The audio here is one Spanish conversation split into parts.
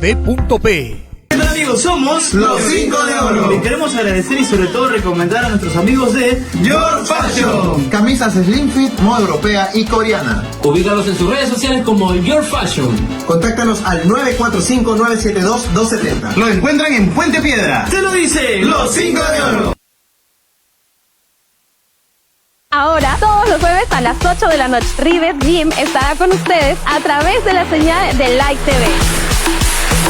B.P. ¿Qué tal, amigos? Somos Los 5 de Oro. Le queremos agradecer y sobre todo recomendar a nuestros amigos de Your Fashion. Camisas slim fit, moda europea y coreana. Ubícalos en sus redes sociales como Your Fashion. Contáctanos al 945-972-270. Lo encuentran en Puente Piedra. ¡Te lo dice! Los 5 de Oro. Ahora, todos los jueves a las 8 de la noche, Rives Gym estará con ustedes a través de la señal de Live TV.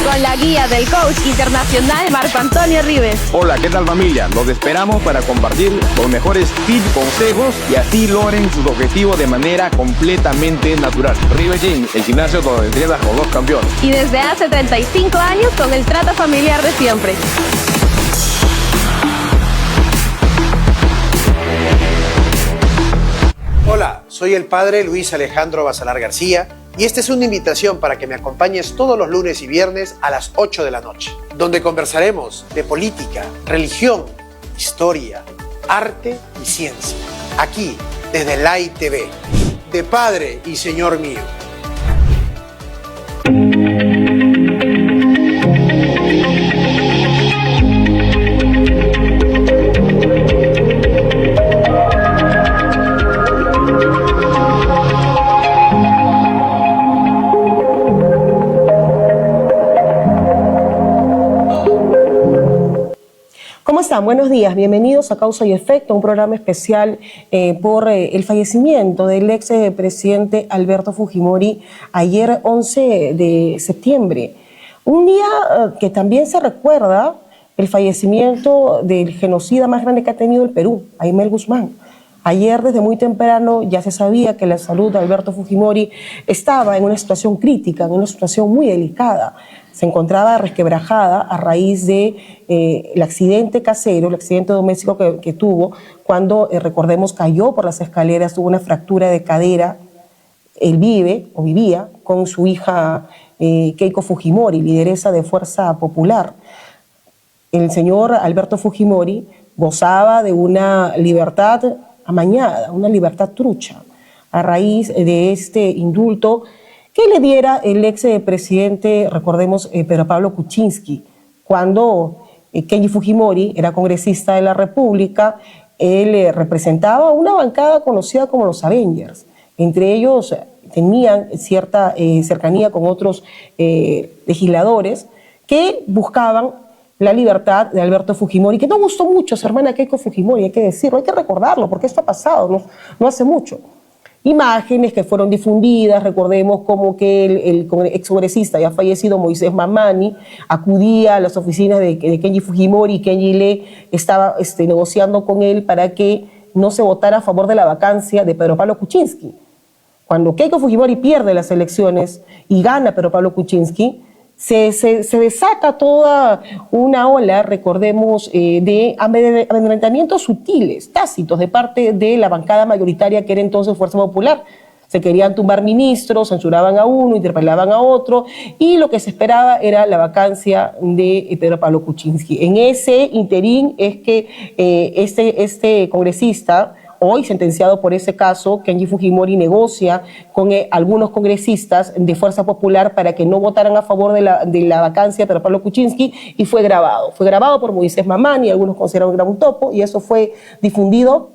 Con la guía del coach internacional Marco Antonio Rives. Hola, ¿qué tal, familia? Los esperamos para compartir los mejores tips, consejos y así logren sus objetivos de manera completamente natural. Rives Gym, el gimnasio donde entrenas con los campeones. Y desde hace 35 años con el trato familiar de siempre. Hola, soy el padre Luis Alejandro Basalar García y esta es una invitación para que me acompañes todos los lunes y viernes a las 8 de la noche, donde conversaremos de política, religión, historia, arte y ciencia. Aquí, desde Live TV, de Padre y Señor mío. ¿Cómo están? Buenos días, bienvenidos a Causa y Efecto, un programa especial por el fallecimiento del ex presidente Alberto Fujimori ayer 11 de septiembre. Un día que también se recuerda el fallecimiento del genocida más grande que ha tenido el Perú, Aimel Guzmán. Ayer desde muy temprano ya se sabía que la salud de Alberto Fujimori estaba en una situación crítica, en una situación muy delicada. Se encontraba resquebrajada a raíz de el accidente casero, el accidente doméstico que tuvo cuando, recordemos, cayó por las escaleras, tuvo una fractura de cadera. Él vivía con su hija Keiko Fujimori, lideresa de Fuerza Popular. El señor Alberto Fujimori gozaba de una libertad amañada, una libertad trucha, a raíz de este indulto que le diera el ex presidente, recordemos, Pedro Pablo Kuczynski, cuando Kenji Fujimori era congresista de la República. Él representaba una bancada conocida como los Avengers. Entre ellos tenían cierta cercanía con otros legisladores que buscaban la libertad de Alberto Fujimori, que no gustó mucho a su hermana Keiko Fujimori, hay que decirlo, hay que recordarlo, porque esto ha pasado no hace mucho. Imágenes que fueron difundidas, recordemos como que el excongresista ya fallecido Moisés Mamani acudía a las oficinas de Kenji Fujimori y Kenji le estaba negociando con él para que no se votara a favor de la vacancia de Pedro Pablo Kuczynski. Cuando Keiko Fujimori pierde las elecciones y gana Pedro Pablo Kuczynski, se desata toda una ola, recordemos, de amedrentamientos sutiles, tácitos, de parte de la bancada mayoritaria que era entonces Fuerza Popular. Se querían tumbar ministros, censuraban a uno, interpelaban a otro, y lo que se esperaba era la vacancia de Pedro Pablo Kuczynski. En ese interín es que este congresista, hoy sentenciado por ese caso, Kenji Fujimori negocia con algunos congresistas de Fuerza Popular para que no votaran a favor de la vacancia de Pedro Pablo Kuczynski, y fue grabado. Fue grabado por Moisés Mamani, algunos consideraron que era un topo, y eso fue difundido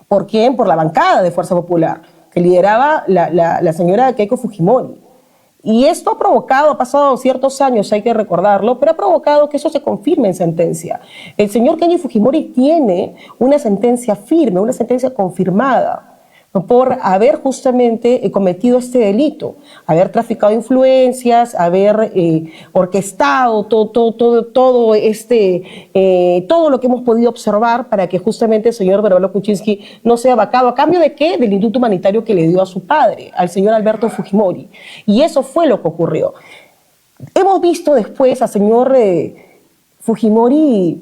¿por quién? Por la bancada de Fuerza Popular, que lideraba la señora Keiko Fujimori. Y esto ha pasado ciertos años, hay que recordarlo, pero ha provocado que eso se confirme en sentencia. El señor Kenji Fujimori tiene una sentencia firme, una sentencia confirmada por haber justamente cometido este delito, haber traficado influencias, haber orquestado todo lo que hemos podido observar para que justamente el señor Pedro Pablo Kuczynski no sea vacado. ¿A cambio de qué? Del indulto humanitario que le dio a su padre, al señor Alberto Fujimori. Y eso fue lo que ocurrió. Hemos visto después al señor Fujimori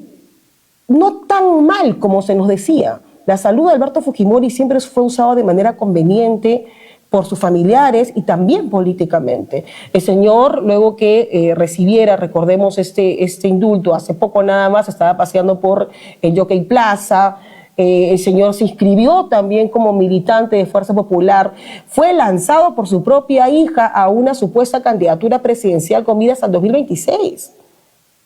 no tan mal como se nos decía. La salud de Alberto Fujimori siempre fue usada de manera conveniente por sus familiares y también políticamente. El señor, luego que recibiera, recordemos, este indulto, hace poco nada más estaba paseando por el Jockey Plaza, el señor se inscribió también como militante de Fuerza Popular, fue lanzado por su propia hija a una supuesta candidatura presidencial con miras al 2026.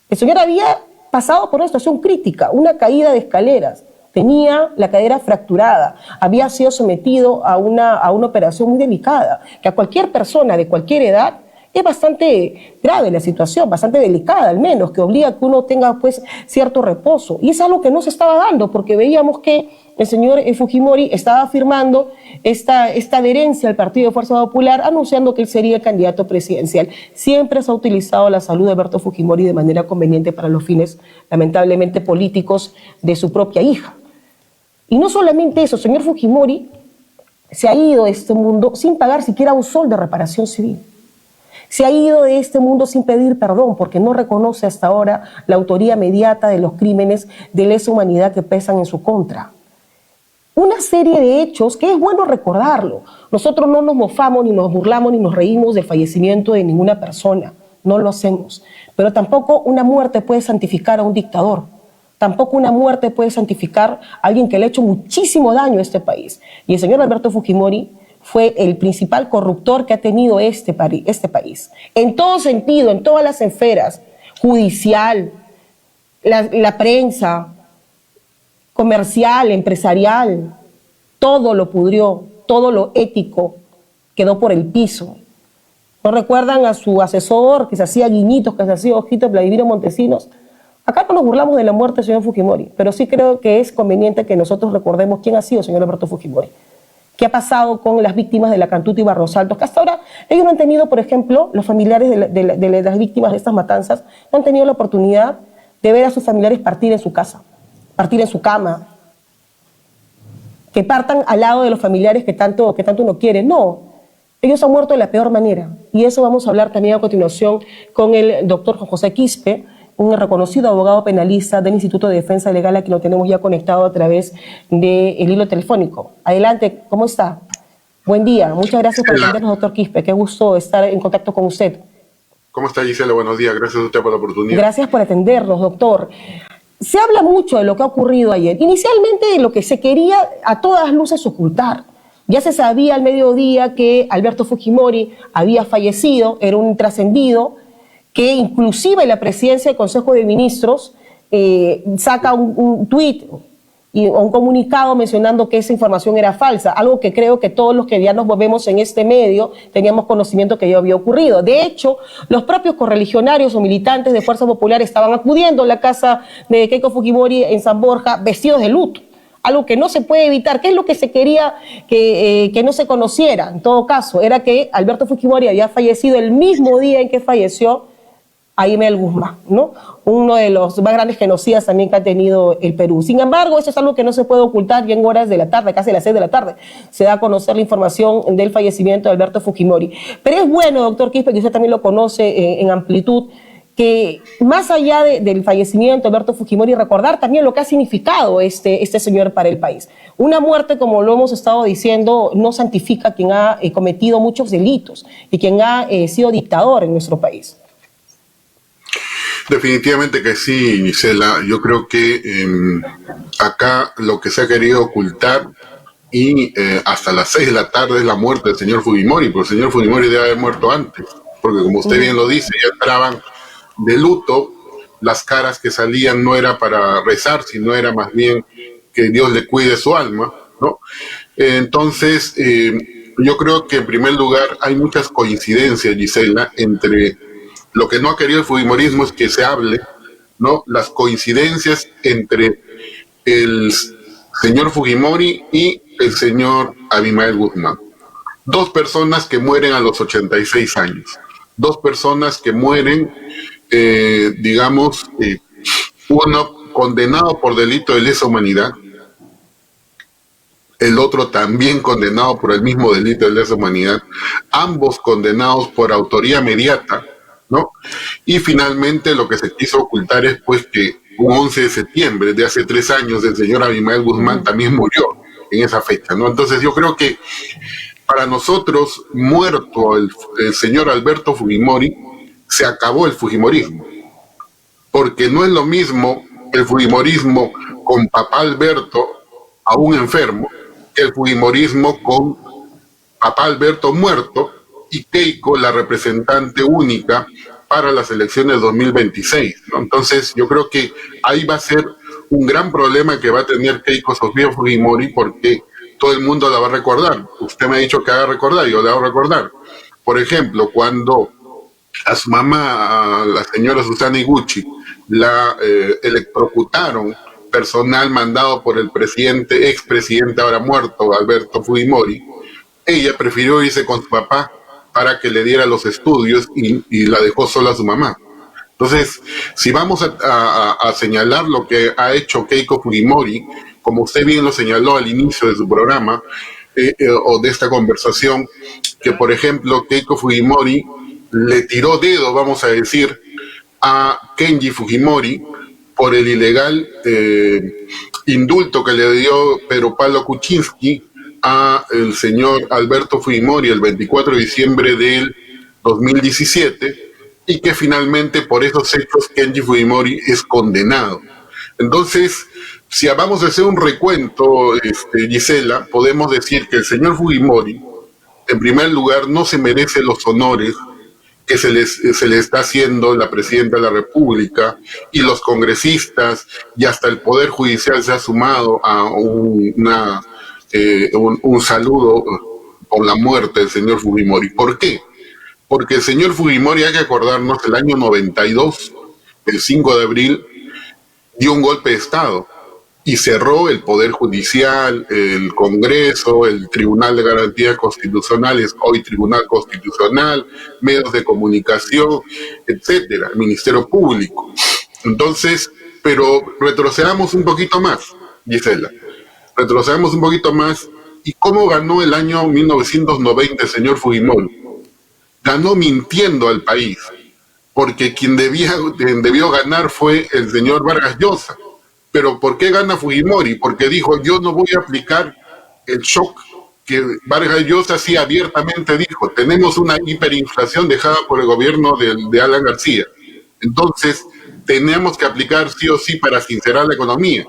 El señor había pasado por una situación crítica, una caída de escaleras, tenía la cadera fracturada, había sido sometido a una operación muy delicada, que a cualquier persona de cualquier edad es bastante grave la situación, bastante delicada al menos, que obliga a que uno tenga pues cierto reposo. Y es algo que no se estaba dando, porque veíamos que el señor Fujimori estaba firmando esta adherencia al Partido de Fuerza Popular, anunciando que él sería el candidato presidencial. Siempre se ha utilizado la salud de Alberto Fujimori de manera conveniente para los fines, lamentablemente, políticos de su propia hija. Y no solamente eso, el señor Fujimori se ha ido de este mundo sin pagar siquiera un sol de reparación civil. Se ha ido de este mundo sin pedir perdón porque no reconoce hasta ahora la autoría inmediata de los crímenes de lesa humanidad que pesan en su contra. Una serie de hechos que es bueno recordarlo. Nosotros no nos mofamos, ni nos burlamos, ni nos reímos del fallecimiento de ninguna persona. No lo hacemos. Pero tampoco una muerte puede santificar a un dictador. Tampoco una muerte puede santificar a alguien que le ha hecho muchísimo daño a este país. Y el señor Alberto Fujimori fue el principal corruptor que ha tenido este país. En todo sentido, en todas las esferas, judicial, la prensa, comercial, empresarial, todo lo pudrió, todo lo ético quedó por el piso. ¿No recuerdan a su asesor que se hacía guiñitos, que se hacía ojitos, Vladimiro Montesinos? Acá no nos burlamos de la muerte del señor Fujimori, pero sí creo que es conveniente que nosotros recordemos quién ha sido el señor Alberto Fujimori. ¿Qué ha pasado con las víctimas de la Cantuta y Barros Altos? Que hasta ahora ellos no han tenido, por ejemplo, los familiares de las víctimas de estas matanzas, no han tenido la oportunidad de ver a sus familiares partir en su casa, partir en su cama, que partan al lado de los familiares que tanto uno quiere. No, ellos han muerto de la peor manera. Y eso vamos a hablar también a continuación con el doctor Juan José Quispe, un reconocido abogado penalista del Instituto de Defensa Legal, a quien lo tenemos ya conectado a través del hilo telefónico. Adelante, ¿cómo está? Buen día, muchas gracias por atendernos, doctor Quispe. Qué gusto estar en contacto con usted. ¿Cómo está, Gisela? Buenos días, gracias a usted por la oportunidad. Gracias por atendernos, doctor. Se habla mucho de lo que ha ocurrido ayer. Inicialmente lo que se quería a todas luces ocultar. Ya se sabía al mediodía que Alberto Fujimori había fallecido, era un trascendido, que inclusive la presidencia del Consejo de Ministros saca un tuit y un comunicado mencionando que esa información era falsa, algo que creo que todos los que ya nos movemos en este medio teníamos conocimiento que ya había ocurrido. De hecho, los propios correligionarios o militantes de Fuerza Popular estaban acudiendo a la casa de Keiko Fujimori en San Borja vestidos de luto, algo que no se puede evitar. ¿Qué es lo que se quería que no se conociera? En todo caso, era que Alberto Fujimori había fallecido el mismo día en que falleció Aimé el Guzmán, ¿no? Uno de los más grandes genocidas también que ha tenido el Perú. Sin embargo, eso es algo que no se puede ocultar, y en horas de la tarde, casi a las 6 de la tarde, se da a conocer la información del fallecimiento de Alberto Fujimori. Pero es bueno, doctor Quispe, que usted también lo conoce en amplitud, que más allá del fallecimiento de Alberto Fujimori, recordar también lo que ha significado este señor para el país. Una muerte, como lo hemos estado diciendo, no santifica a quien ha cometido muchos delitos y quien ha sido dictador en nuestro país. Definitivamente que sí, Gisela. Yo creo que acá lo que se ha querido ocultar y hasta las 6 de la tarde es la muerte del señor Fujimori, porque el señor Fujimori debe haber muerto antes, porque como usted bien lo dice, ya entraban de luto, las caras que salían no era para rezar, sino era más bien que Dios le cuide su alma, ¿no? Entonces, yo creo que en primer lugar hay muchas coincidencias, Gisela, entre lo que no ha querido el fujimorismo es que se hable, ¿no? Las coincidencias entre el señor Fujimori y el señor Abimael Guzmán. Dos personas que mueren a los 86 años. Dos personas que mueren, uno condenado por delito de lesa humanidad, el otro también condenado por el mismo delito de lesa humanidad, ambos condenados por autoría inmediata, ¿no? Y finalmente lo que se quiso ocultar es pues que un 11 de septiembre de hace 3 años el señor Abimael Guzmán también murió en esa fecha, ¿no? Entonces yo creo que para nosotros, muerto el señor Alberto Fujimori, se acabó el fujimorismo, porque no es lo mismo el fujimorismo con papá Alberto a un enfermo que el fujimorismo con papá Alberto muerto y Keiko la representante única para las elecciones 2026, ¿no? Entonces yo creo que ahí va a ser un gran problema que va a tener Keiko Sofía Fujimori, porque todo el mundo la va a recordar. Usted me ha dicho que haga recordar, yo la hago recordar. Por ejemplo, cuando a su mamá, a la señora Susana Iguchi, la electrocutaron, personal mandado por el expresidente ahora muerto, Alberto Fujimori, ella prefirió irse con su papá para que le diera los estudios y la dejó sola a su mamá. Entonces, si vamos a señalar lo que ha hecho Keiko Fujimori, como usted bien lo señaló al inicio de su programa, o de esta conversación, que por ejemplo Keiko Fujimori le tiró dedo, vamos a decir, a Kenji Fujimori por el ilegal indulto que le dio Pedro Pablo Kuczynski a el señor Alberto Fujimori el 24 de diciembre del 2017, y que finalmente por esos hechos Kenji Fujimori es condenado. Entonces, si vamos a hacer un recuento, Gisela, podemos decir que el señor Fujimori, en primer lugar, no se merece los honores que se le está haciendo la Presidenta de la República y los congresistas, y hasta el Poder Judicial se ha sumado a un saludo por la muerte del señor Fujimori. ¿Por qué? Porque el señor Fujimori, hay que acordarnos, el año 92, el 5 de abril, dio un golpe de Estado y cerró el Poder Judicial, el Congreso, el Tribunal de Garantías Constitucionales, hoy Tribunal Constitucional, medios de comunicación, etcétera, el Ministerio Público. Entonces, pero retrocedamos un poquito más, Gisela. Retrocedamos un poquito más. ¿Y cómo ganó el año 1990 el señor Fujimori? Ganó mintiendo al país, porque quien debió ganar fue el señor Vargas Llosa. ¿Pero por qué gana Fujimori? Porque dijo, yo no voy a aplicar el shock que Vargas Llosa sí abiertamente dijo. Tenemos una hiperinflación dejada por el gobierno de Alan García. Entonces, tenemos que aplicar sí o sí para sincerar la economía.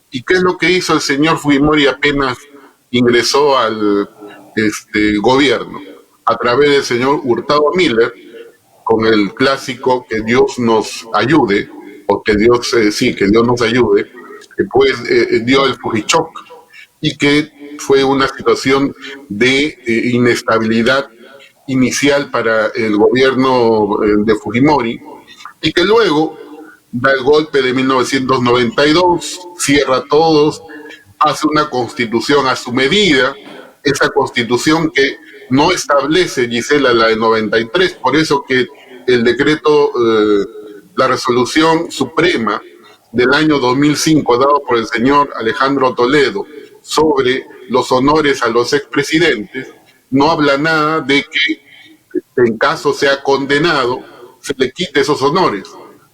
¿Y qué es lo que hizo el señor Fujimori apenas ingresó al gobierno? A través del señor Hurtado Miller, con el clásico que Dios nos ayude, o que Dios nos ayude, pues dio el Fujichoc, y que fue una situación de inestabilidad inicial para el gobierno de Fujimori, y que luego da el golpe de 1992, cierra todos, hace una constitución a su medida, esa constitución que no establece, Gisela, la de 93, por eso que el decreto, la resolución suprema del año 2005, dado por el señor Alejandro Toledo, sobre los honores a los expresidentes, no habla nada de que en caso sea condenado, se le quite esos honores.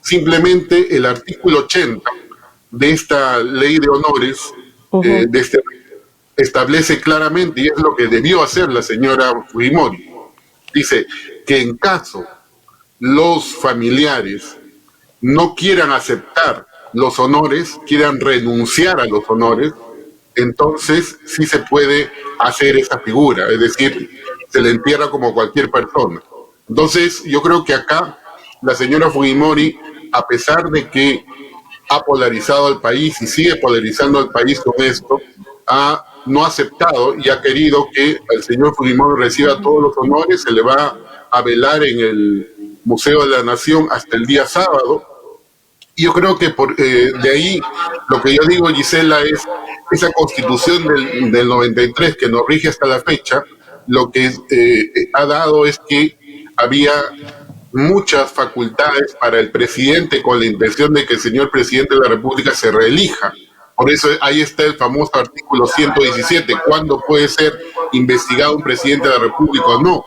Simplemente el artículo 80 de esta ley de honores, establece claramente, y es lo que debió hacer la señora Fujimori, dice que en caso los familiares no quieran aceptar los honores, quieran renunciar a los honores, entonces sí se puede hacer esa figura, es decir, se le entierra como cualquier persona. Entonces yo creo que acá la señora Fujimori, a pesar de que ha polarizado al país y sigue polarizando al país con esto, no ha aceptado y ha querido que el señor Fujimori reciba todos los honores. Se le va a velar en el Museo de la Nación hasta el día sábado. Y yo creo que de ahí lo que yo digo, Gisela, es esa constitución del 93 que nos rige hasta la fecha, lo que ha dado es que había muchas facultades para el presidente con la intención de que el señor presidente de la República se reelija. Por eso ahí está el famoso artículo 117, ¿cuándo puede ser investigado un presidente de la República o no?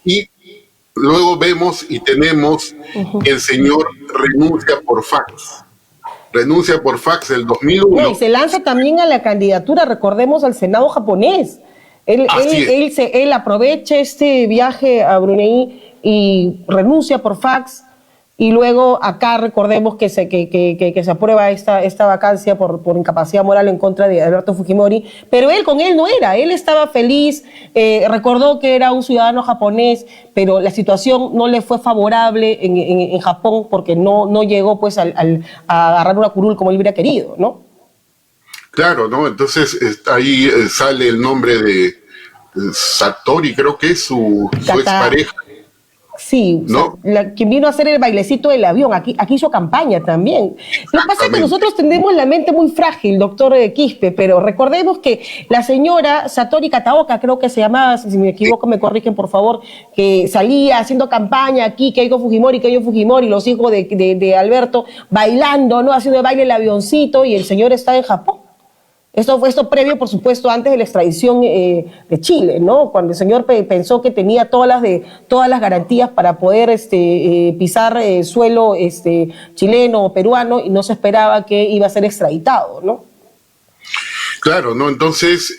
Y luego vemos y tenemos que el señor renuncia por fax. Renuncia por fax el 2001. No, y se lanza también a la candidatura, recordemos, al Senado japonés. Él aprovecha este viaje a Brunei y renuncia por fax y luego acá recordemos que se aprueba esta vacancia por incapacidad moral en contra de Alberto Fujimori, pero con él no era, él estaba feliz, recordó que era un ciudadano japonés, pero la situación no le fue favorable en Japón porque no llegó pues a agarrar una curul como él hubiera querido, ¿no? Claro, ¿no? Entonces ahí sale el nombre de Satori, creo que es su expareja. Sí, ¿no? O sea, quien vino a hacer el bailecito del avión, aquí hizo campaña también. Lo que pasa es que nosotros tenemos la mente muy frágil, doctor Quispe, pero recordemos que la señora Satori Kataoka, creo que se llamaba, si me equivoco me corrigen por favor, que salía haciendo campaña aquí, Keiko Fujimori, los hijos de Alberto, bailando, ¿no? Haciendo el baile el avioncito, y el señor está en Japón. Esto previo, por supuesto, antes de la extradición de Chile, ¿no? Cuando el señor pensó que tenía todas las garantías para poder pisar suelo chileno o peruano, y no se esperaba que iba a ser extraditado, ¿no? Claro, ¿no? Entonces,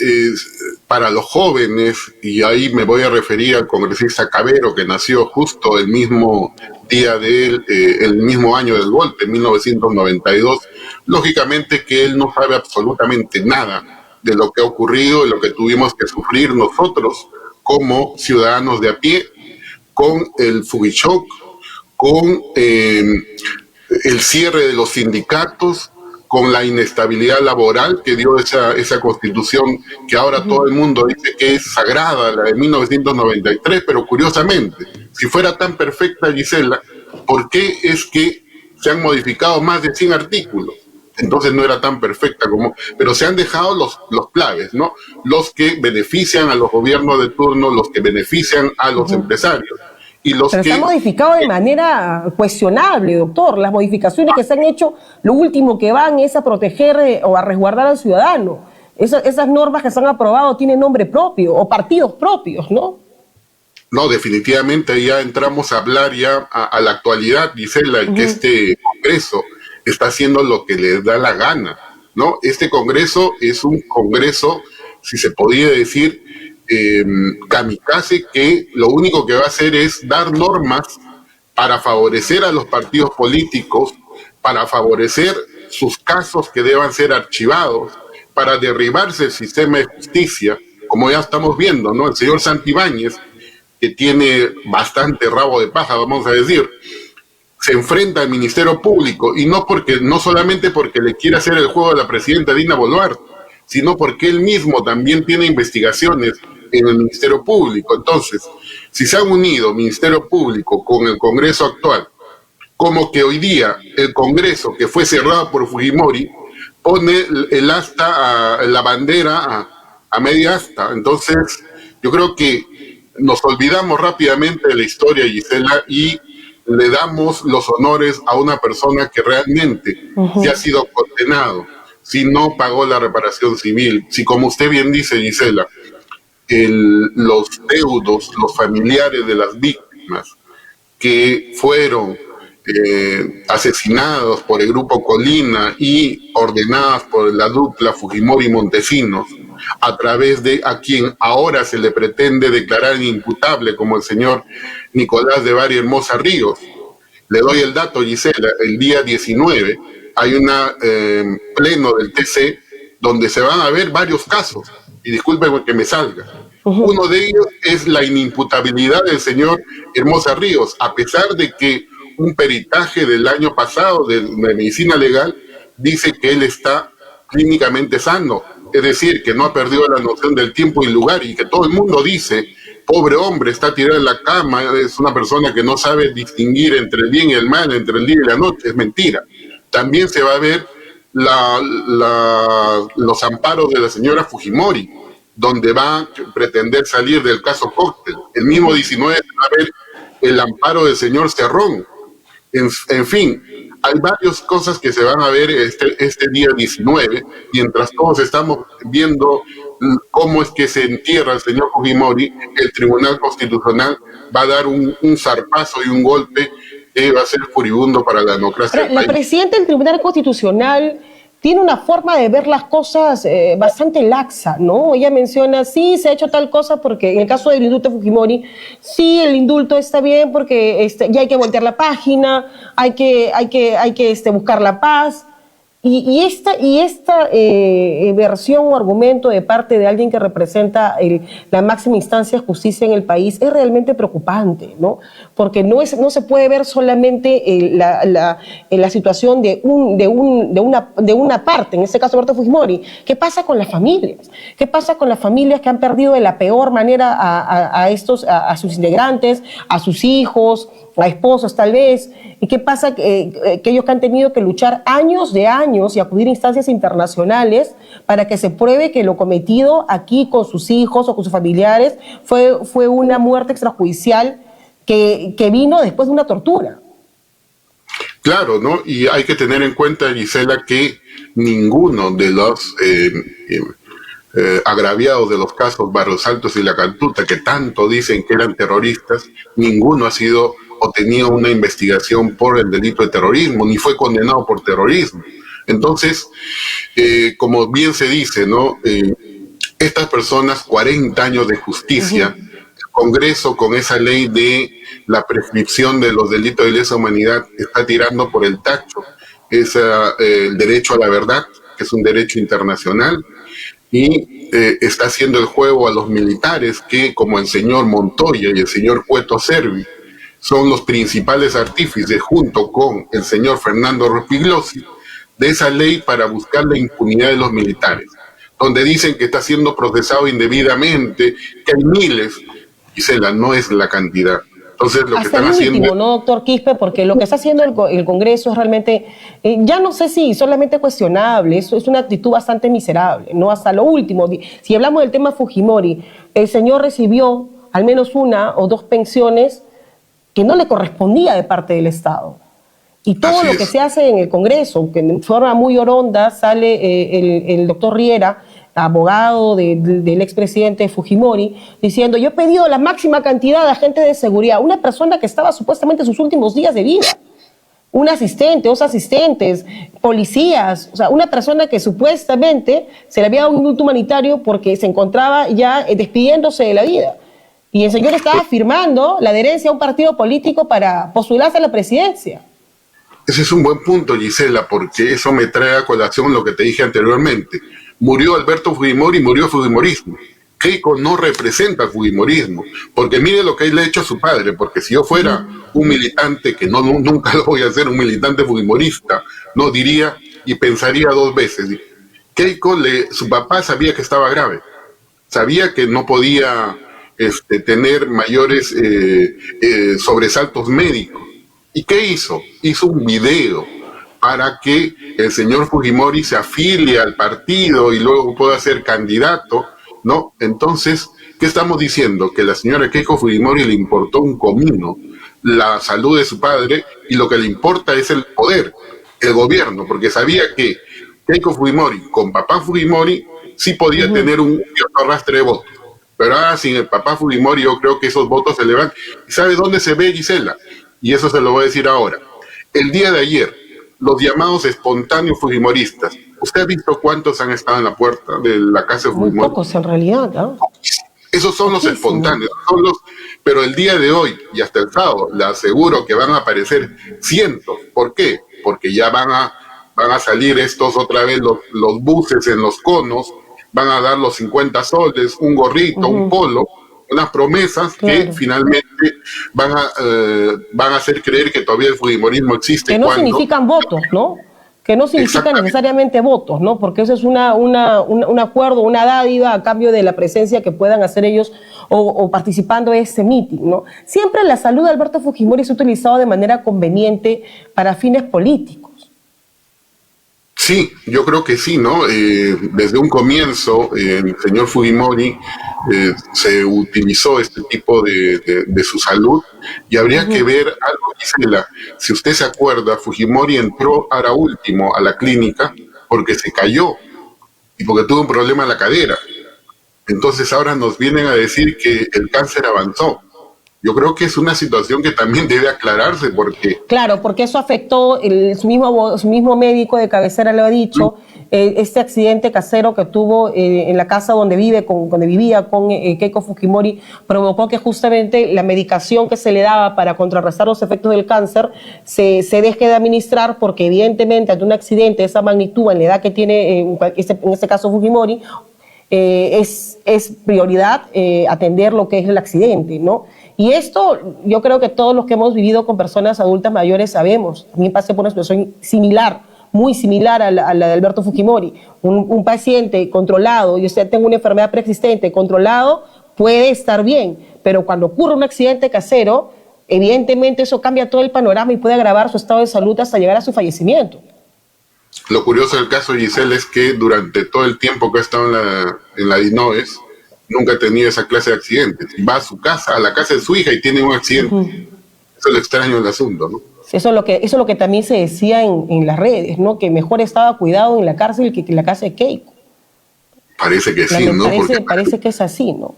para los jóvenes, y ahí me voy a referir al congresista Cabero, que nació justo el mismo día de él, el mismo año del golpe, 1992, lógicamente que él no sabe absolutamente nada de lo que ha ocurrido y lo que tuvimos que sufrir nosotros como ciudadanos de a pie, con el Fugichoc, con el cierre de los sindicatos, con la inestabilidad laboral que dio esa constitución que ahora todo el mundo dice que es sagrada, la de 1993, pero curiosamente, si fuera tan perfecta, Gisela, ¿por qué es que se han modificado más de 100 artículos? Entonces no era tan perfecta pero se han dejado los claves, ¿no? Los que benefician a los gobiernos de turno, los que benefician a los empresarios. Pero se han modificado de manera cuestionable, doctor. Las modificaciones que se han hecho, lo último que van es a proteger o a resguardar al ciudadano. Esas normas que se han aprobado tienen nombre propio o partidos propios, ¿no? No, definitivamente ya entramos a hablar ya a la actualidad, Gisela, que este Congreso está haciendo lo que le da la gana, ¿no? Este Congreso es un Congreso, si se podía decir, kamikaze, que lo único que va a hacer es dar normas para favorecer a los partidos políticos, para favorecer sus casos que deban ser archivados, para derribarse el sistema de justicia, como ya estamos viendo, ¿no? El señor Santibáñez, que tiene bastante rabo de paja, vamos a decir, se enfrenta al Ministerio Público, y no solamente porque le quiere hacer el juego a la presidenta Dina Boluarte, sino porque él mismo también tiene investigaciones en el Ministerio Público. Entonces, si se han unido Ministerio Público con el Congreso actual, como que hoy día el Congreso, que fue cerrado por Fujimori, pone el asta, la bandera a media asta. Entonces, yo creo que nos olvidamos rápidamente de la historia, Gisela, y le damos los honores a una persona que realmente ya ha sido condenado, si no pagó la reparación civil, si, como usted bien dice, Gisela, los deudos, los familiares de las víctimas que fueron asesinados por el Grupo Colina y ordenadas por la dupla Fujimori-Montesinos, a través de a quien ahora se le pretende declarar inimputable, como el señor Nicolás de Bari Hermosa Ríos. Le doy el dato, Gisela, el día 19 hay una pleno del TC donde se van a ver varios casos, y disculpen que me salga. Uno de ellos es la inimputabilidad del señor Hermosa Ríos, a pesar de que un peritaje del año pasado de medicina legal dice que él está clínicamente sano, es decir, que no ha perdido la noción del tiempo y lugar, y que todo el mundo dice, pobre hombre, está tirado en la cama, es una persona que no sabe distinguir entre el bien y el mal, entre el día y la noche, es mentira. También se va a ver los amparos de la señora Fujimori, donde va a pretender salir del caso Cóctel. El mismo 19 se va a ver el amparo del señor Cerrón. En fin, hay varias cosas que se van a ver este día 19, mientras todos estamos viendo cómo es que se entierra el señor Fujimori. El Tribunal Constitucional va a dar un zarpazo y un golpe que va a ser furibundo para la democracia. La presidenta del Tribunal Constitucional tiene una forma de ver las cosas bastante laxa, ¿no? Ella menciona, sí, se ha hecho tal cosa porque en el caso del indulto de Fujimori, sí, el indulto está bien porque ya hay que voltear la página, hay que buscar la paz. Y esta versión o argumento de parte de alguien que representa la máxima instancia de justicia en el país es realmente preocupante, ¿no? Porque no se puede ver solamente la situación de una parte, en este caso Alberto Fujimori. ¿Qué pasa con las familias? ¿Qué pasa con las familias que han perdido de la peor manera a sus integrantes, a sus hijos, a esposos tal vez? ¿Y qué pasa que ellos que han tenido que luchar años y acudir a instancias internacionales para que se pruebe que lo cometido aquí con sus hijos o con sus familiares fue una muerte extrajudicial que vino después de una tortura? Claro, ¿no? Y hay que tener en cuenta, Gisela, que ninguno de los agraviados de los casos Barrios Altos y La Cantuta, que tanto dicen que eran terroristas, ninguno ha sido o tenido una investigación por el delito de terrorismo, ni fue condenado por terrorismo. Entonces, como bien se dice, ¿no? Estas personas, 40 años de justicia, el Congreso con esa ley de la prescripción de los delitos de lesa humanidad está tirando por el tacho el derecho a la verdad, que es un derecho internacional, y está haciendo el juego a los militares que, como el señor Montoya y el señor Cueto Servi, son los principales artífices, junto con el señor Fernando Rospigliosi, de esa ley para buscar la impunidad de los militares, donde dicen que está siendo procesado indebidamente, que hay miles. Gisela, no es la cantidad. Entonces, lo que están haciendo... último, ¿no, doctor Quispe? Porque lo que está haciendo el Congreso es realmente, ya no sé si solamente cuestionable, eso es una actitud bastante miserable, ¿no? Hasta lo último, si hablamos del tema Fujimori, el señor recibió al menos 1 o 2 pensiones que no le correspondía de parte del Estado. Y todo lo que se hace en el Congreso, que de forma muy oronda sale el doctor Riera, abogado del expresidente Fujimori, diciendo, yo he pedido la máxima cantidad de agentes de seguridad, una persona que estaba supuestamente en sus últimos días de vida, un asistente, 2 asistentes, policías, o sea, una persona que supuestamente se le había dado un indulto humanitario porque se encontraba ya despidiéndose de la vida. Y el señor estaba firmando la adherencia a un partido político para postularse a la presidencia. Ese es un buen punto, Gisela, porque eso me trae a colación lo que te dije anteriormente. Murió Alberto Fujimori, murió el Fujimorismo. Keiko no representa el Fujimorismo, porque mire lo que le ha hecho a su padre, porque si yo fuera un militante, que nunca lo voy a hacer, un militante fujimorista, no diría y pensaría 2 veces. Keiko, su papá sabía que estaba grave, sabía que no podía tener mayores sobresaltos médicos. ¿Y qué hizo? Hizo un video para que el señor Fujimori se afilie al partido y luego pueda ser candidato, ¿no? Entonces, ¿qué estamos diciendo? Que a la señora Keiko Fujimori le importó un comino la salud de su padre y lo que le importa es el poder, el gobierno, porque sabía que Keiko Fujimori con papá Fujimori sí podía tener un cierto arrastre de votos. Pero ahora sin el papá Fujimori yo creo que esos votos se le van. ¿Y sabe dónde se ve, Gisela? Y eso se lo voy a decir ahora. El día de ayer, los llamados espontáneos fujimoristas, ¿usted ha visto cuántos han estado en la puerta de la casa de Fujimori? Muy pocos en realidad, ¿no? Esos son los espontáneos, pero el día de hoy y hasta el sábado, le aseguro que van a aparecer cientos. ¿Por qué? Porque ya van a salir estos otra vez los buses en los conos, van a dar los 50 soles, un gorrito, un polo, unas promesas que finalmente van a hacer creer que todavía el fujimorismo existe. Que no significan votos, ¿no? Que no significan necesariamente votos, ¿no? Porque eso es un acuerdo, una dádiva a cambio de la presencia que puedan hacer ellos o participando de ese mitin, ¿no? Siempre la salud de Alberto Fujimori se ha utilizado de manera conveniente para fines políticos. Sí, yo creo que sí, ¿no? Desde un comienzo, el señor Fujimori se utilizó este tipo de su salud y habría que ver algo, Gisela. Si usted se acuerda, Fujimori entró ahora último a la clínica porque se cayó y porque tuvo un problema en la cadera. Entonces ahora nos vienen a decir que el cáncer avanzó. yo creo que es una situación que también debe aclararse porque... Claro, porque eso afectó, su mismo médico de cabecera lo ha dicho, este accidente casero que tuvo en la casa donde vivía con Keiko Fujimori provocó que justamente la medicación que se le daba para contrarrestar los efectos del cáncer se deje de administrar porque evidentemente ante un accidente de esa magnitud en la edad que tiene en este caso Fujimori, es prioridad atender lo que es el accidente, ¿no? Y esto yo creo que todos los que hemos vivido con personas adultas mayores sabemos. A mí pasé por una situación similar, muy similar a la de Alberto Fujimori. Un paciente controlado, y usted tenga una enfermedad preexistente, controlado, puede estar bien, pero cuando ocurre un accidente casero, evidentemente eso cambia todo el panorama y puede agravar su estado de salud hasta llegar a su fallecimiento. Lo curioso del caso de Giselle es que durante todo el tiempo que ha estado en la DINOVES, nunca ha tenido esa clase de accidentes. Va a su casa, a la casa de su hija y tiene un accidente. Eso es lo extraño del asunto, ¿no? Eso es lo que también se decía en las redes, ¿no? Que mejor estaba cuidado en la cárcel que en la casa de Keiko. Parece que sí, ¿no? Parece que es así, ¿no?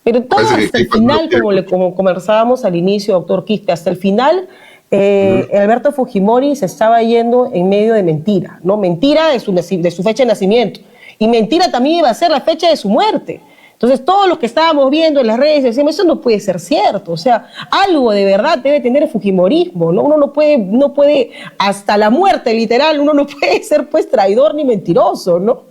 Pero todo hasta el final, como conversábamos al inicio, doctor Quispe, hasta el final, Alberto Fujimori se estaba yendo en medio de mentira, ¿no? Mentira de su fecha de nacimiento. Y mentira también iba a ser la fecha de su muerte. Entonces, todos los que estábamos viendo en las redes decíamos, eso no puede ser cierto, o sea, algo de verdad debe tener el fujimorismo, ¿no? Uno no puede, hasta la muerte literal, uno no puede ser pues traidor ni mentiroso, ¿no?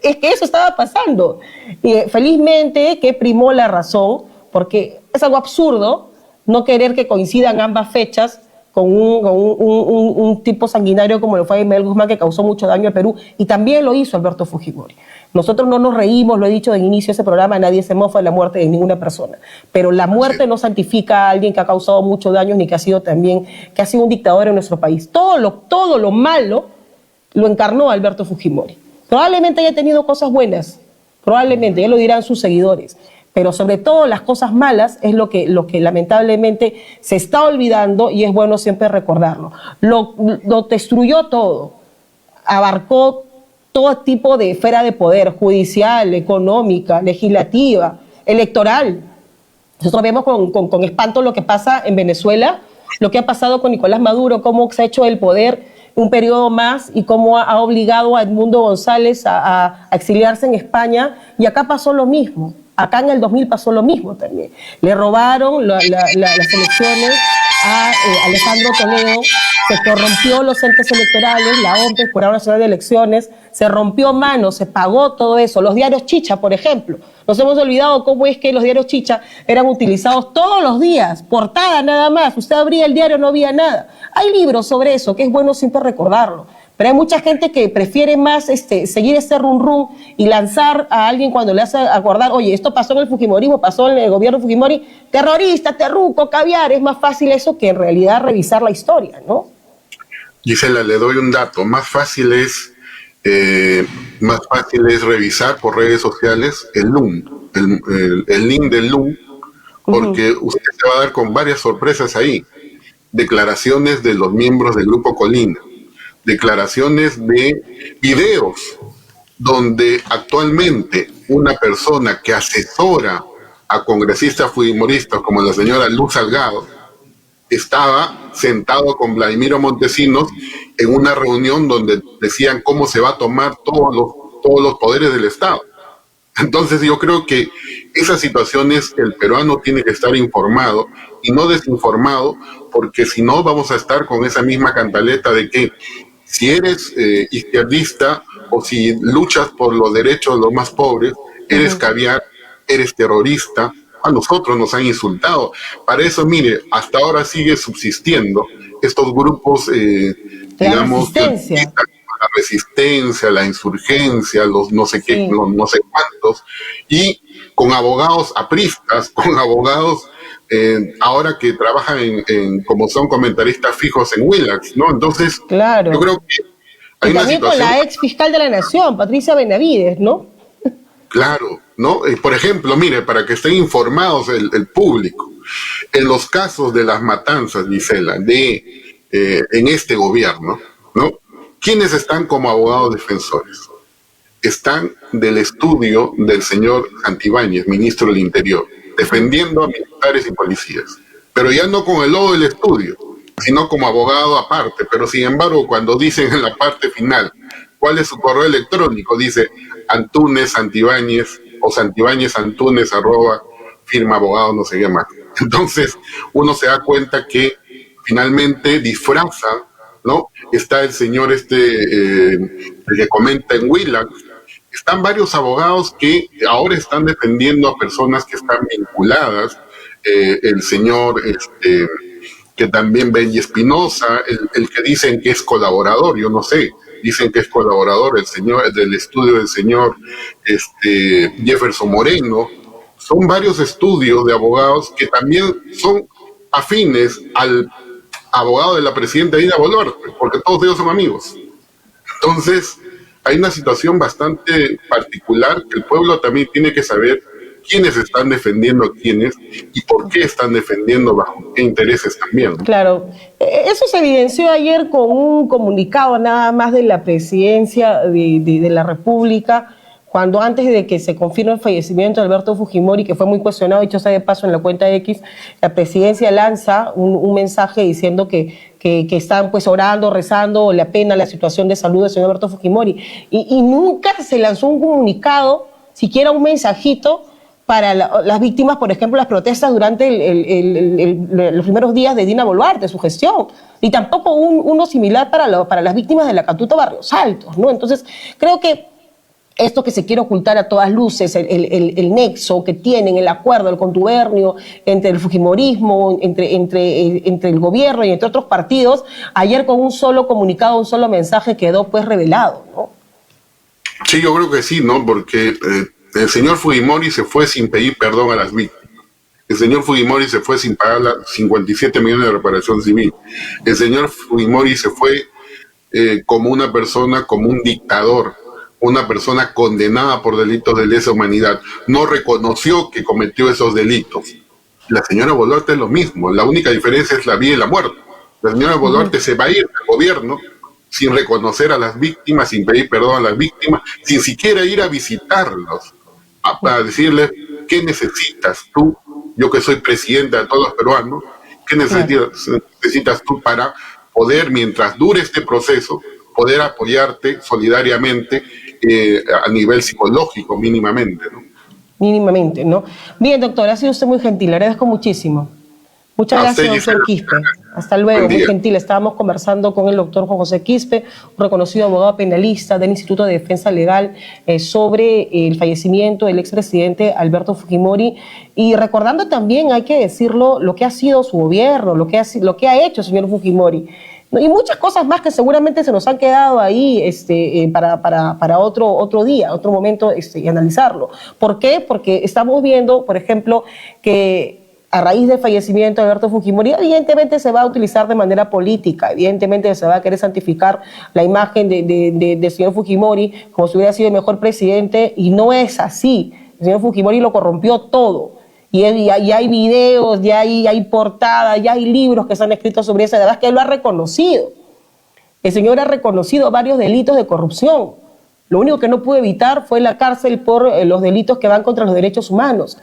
Es que eso estaba pasando. Y felizmente que primó la razón, porque es algo absurdo no querer que coincidan ambas fechas con un tipo sanguinario como lo fue Miguel Guzmán, que causó mucho daño al Perú, y también lo hizo Alberto Fujimori. Nosotros no nos reímos, lo he dicho de inicio de ese programa, nadie se mofa de la muerte de ninguna persona, pero la muerte no santifica a alguien que ha causado muchos daños ni que ha sido un dictador en nuestro país. Todo lo malo lo encarnó Alberto Fujimori. Probablemente haya tenido cosas buenas, probablemente, ya lo dirán sus seguidores, pero sobre todo las cosas malas es lo que lamentablemente se está olvidando y es bueno siempre recordarlo. Lo destruyó todo, abarcó todo tipo de esfera de poder, judicial, económica, legislativa, electoral. Nosotros vemos con espanto lo que pasa en Venezuela, lo que ha pasado con Nicolás Maduro, cómo se ha hecho el poder un periodo más y cómo ha obligado a Edmundo González a exiliarse en España, y acá pasó lo mismo. Acá en el 2000 pasó lo mismo también. Le robaron las elecciones a Alejandro Toledo, se corrompió los entes electorales, la OMP, Jurado Nacional de Elecciones, se rompió mano, se pagó todo eso. Los diarios Chicha, por ejemplo. Nos hemos olvidado cómo es que los diarios Chicha eran utilizados todos los días, portada nada más. Usted abría el diario, no había nada. Hay libros sobre eso, que es bueno siempre recordarlo. Pero hay mucha gente que prefiere más seguir este rum y lanzar a alguien cuando le hace acordar, oye, esto pasó en el fujimorismo, pasó en el gobierno Fujimori, terrorista, terruco, caviar. Es más fácil eso que en realidad revisar la historia, ¿no? Gisela, le doy un dato. Más fácil es revisar por redes sociales el LUM, el link del LUM, porque usted se va a dar con varias sorpresas ahí. Declaraciones de los miembros del Grupo Colina, declaraciones de videos donde actualmente una persona que asesora a congresistas fujimoristas como la señora Luz Salgado estaba sentado con Vladimiro Montesinos en una reunión donde decían cómo se va a tomar todos los poderes del Estado. Entonces yo creo que esas situaciones el peruano tiene que estar informado y no desinformado, porque si no vamos a estar con esa misma cantaleta de que si eres izquierdista o si luchas por los derechos de los más pobres, eres caviar, eres terrorista. A nosotros nos han insultado. Para eso, mire, hasta ahora sigue subsistiendo estos grupos, digamos, la resistencia, la insurgencia, los no sé qué, los no sé cuántos, y con abogados apristas, con abogados ahora que trabajan como son comentaristas fijos en Willax, ¿no? Entonces, claro, yo creo que hay una también situación... con la ex fiscal de la Nación, Patricia Benavides, ¿no? Claro, ¿no? Por ejemplo, mire, para que estén informados el público, en los casos de las matanzas, Gisela, en este gobierno, ¿no? ¿Quiénes están como abogados defensores? Están del estudio del señor Santibáñez, ministro del Interior. defendiendo a militares y policías, pero ya no con el logo del estudio, sino como abogado aparte. Pero sin embargo, cuando dicen en la parte final cuál es su correo electrónico, dice Antunes Santibáñez o Santibáñez Antunes > firma abogado, no sé qué más. Entonces uno se da cuenta que finalmente disfraza, ¿no? Está el señor el que comenta en Willax. Están varios abogados que ahora están defendiendo a personas que están vinculadas. El señor que también Benji Espinosa, el que dicen que es colaborador, yo no sé, dicen que es colaborador, el señor del estudio del señor Jefferson Moreno. Son varios estudios de abogados que también son afines al abogado de la presidenta Dina Boluarte, porque todos ellos son amigos. Entonces, hay una situación bastante particular que el pueblo también tiene que saber quiénes están defendiendo a quiénes y por qué están defendiendo, bajo qué intereses también, ¿no? Claro, eso se evidenció ayer con un comunicado nada más de la presidencia de la República, cuando antes de que se confirme el fallecimiento de Alberto Fujimori, que fue muy cuestionado, dicho sea de paso en la cuenta X, la presidencia lanza un mensaje diciendo que están pues orando, rezando la pena, la situación de salud del señor Alberto Fujimori. Y nunca se lanzó un comunicado, siquiera un mensajito, para las víctimas, por ejemplo, las protestas durante los primeros días de Dina Boluarte, su gestión, y tampoco uno similar para las víctimas de la Catuta Barrios Altos, ¿no? Entonces, creo que esto que se quiere ocultar a todas luces, el nexo que tienen, el acuerdo, el contubernio entre el fujimorismo, entre el gobierno y entre otros partidos, ayer con un solo comunicado, un solo mensaje quedó pues revelado, ¿no? Sí, yo creo que sí, ¿no? Porque el señor Fujimori se fue sin pedir perdón a las víctimas. El señor Fujimori se fue sin pagar 57 millones de reparación civil. El señor Fujimori se fue como una persona, como un dictador, una persona condenada por delitos de lesa humanidad. No reconoció que cometió esos delitos. La señora Boluarte es lo mismo. La única diferencia es la vida y la muerte. La señora Boluarte se va a ir del gobierno sin reconocer a las víctimas, sin pedir perdón a las víctimas, sin siquiera ir a visitarlos, para decirles, ¿qué necesitas tú? Yo que soy presidente de todos los peruanos, ¿qué necesitas tú para poder, mientras dure este proceso, poder apoyarte solidariamente a nivel psicológico, mínimamente, ¿no? Mínimamente, ¿no? Bien, doctor, ha sido usted muy gentil, le agradezco muchísimo. Muchas gracias, doctor Quispe. Hasta luego, muy gentil. Estábamos conversando con el doctor Juan José Quispe, un reconocido abogado penalista del Instituto de Defensa Legal, sobre el fallecimiento del expresidente Alberto Fujimori, y recordando también, hay que decirlo, lo que ha sido su gobierno, lo que ha hecho el señor Fujimori, y muchas cosas más que seguramente se nos han quedado ahí para otro día, otro momento, y analizarlo. ¿Por qué? Porque estamos viendo, por ejemplo, que a raíz del fallecimiento de Alberto Fujimori, evidentemente se va a utilizar de manera política, evidentemente se va a querer santificar la imagen del señor Fujimori como si hubiera sido el mejor presidente, y no es así. El señor Fujimori lo corrompió todo. Y hay videos, ya hay portadas, ya hay libros que se han escrito sobre eso. Además que él lo ha reconocido. El señor ha reconocido varios delitos de corrupción. Lo único que no pudo evitar fue la cárcel por los delitos que van contra los derechos humanos,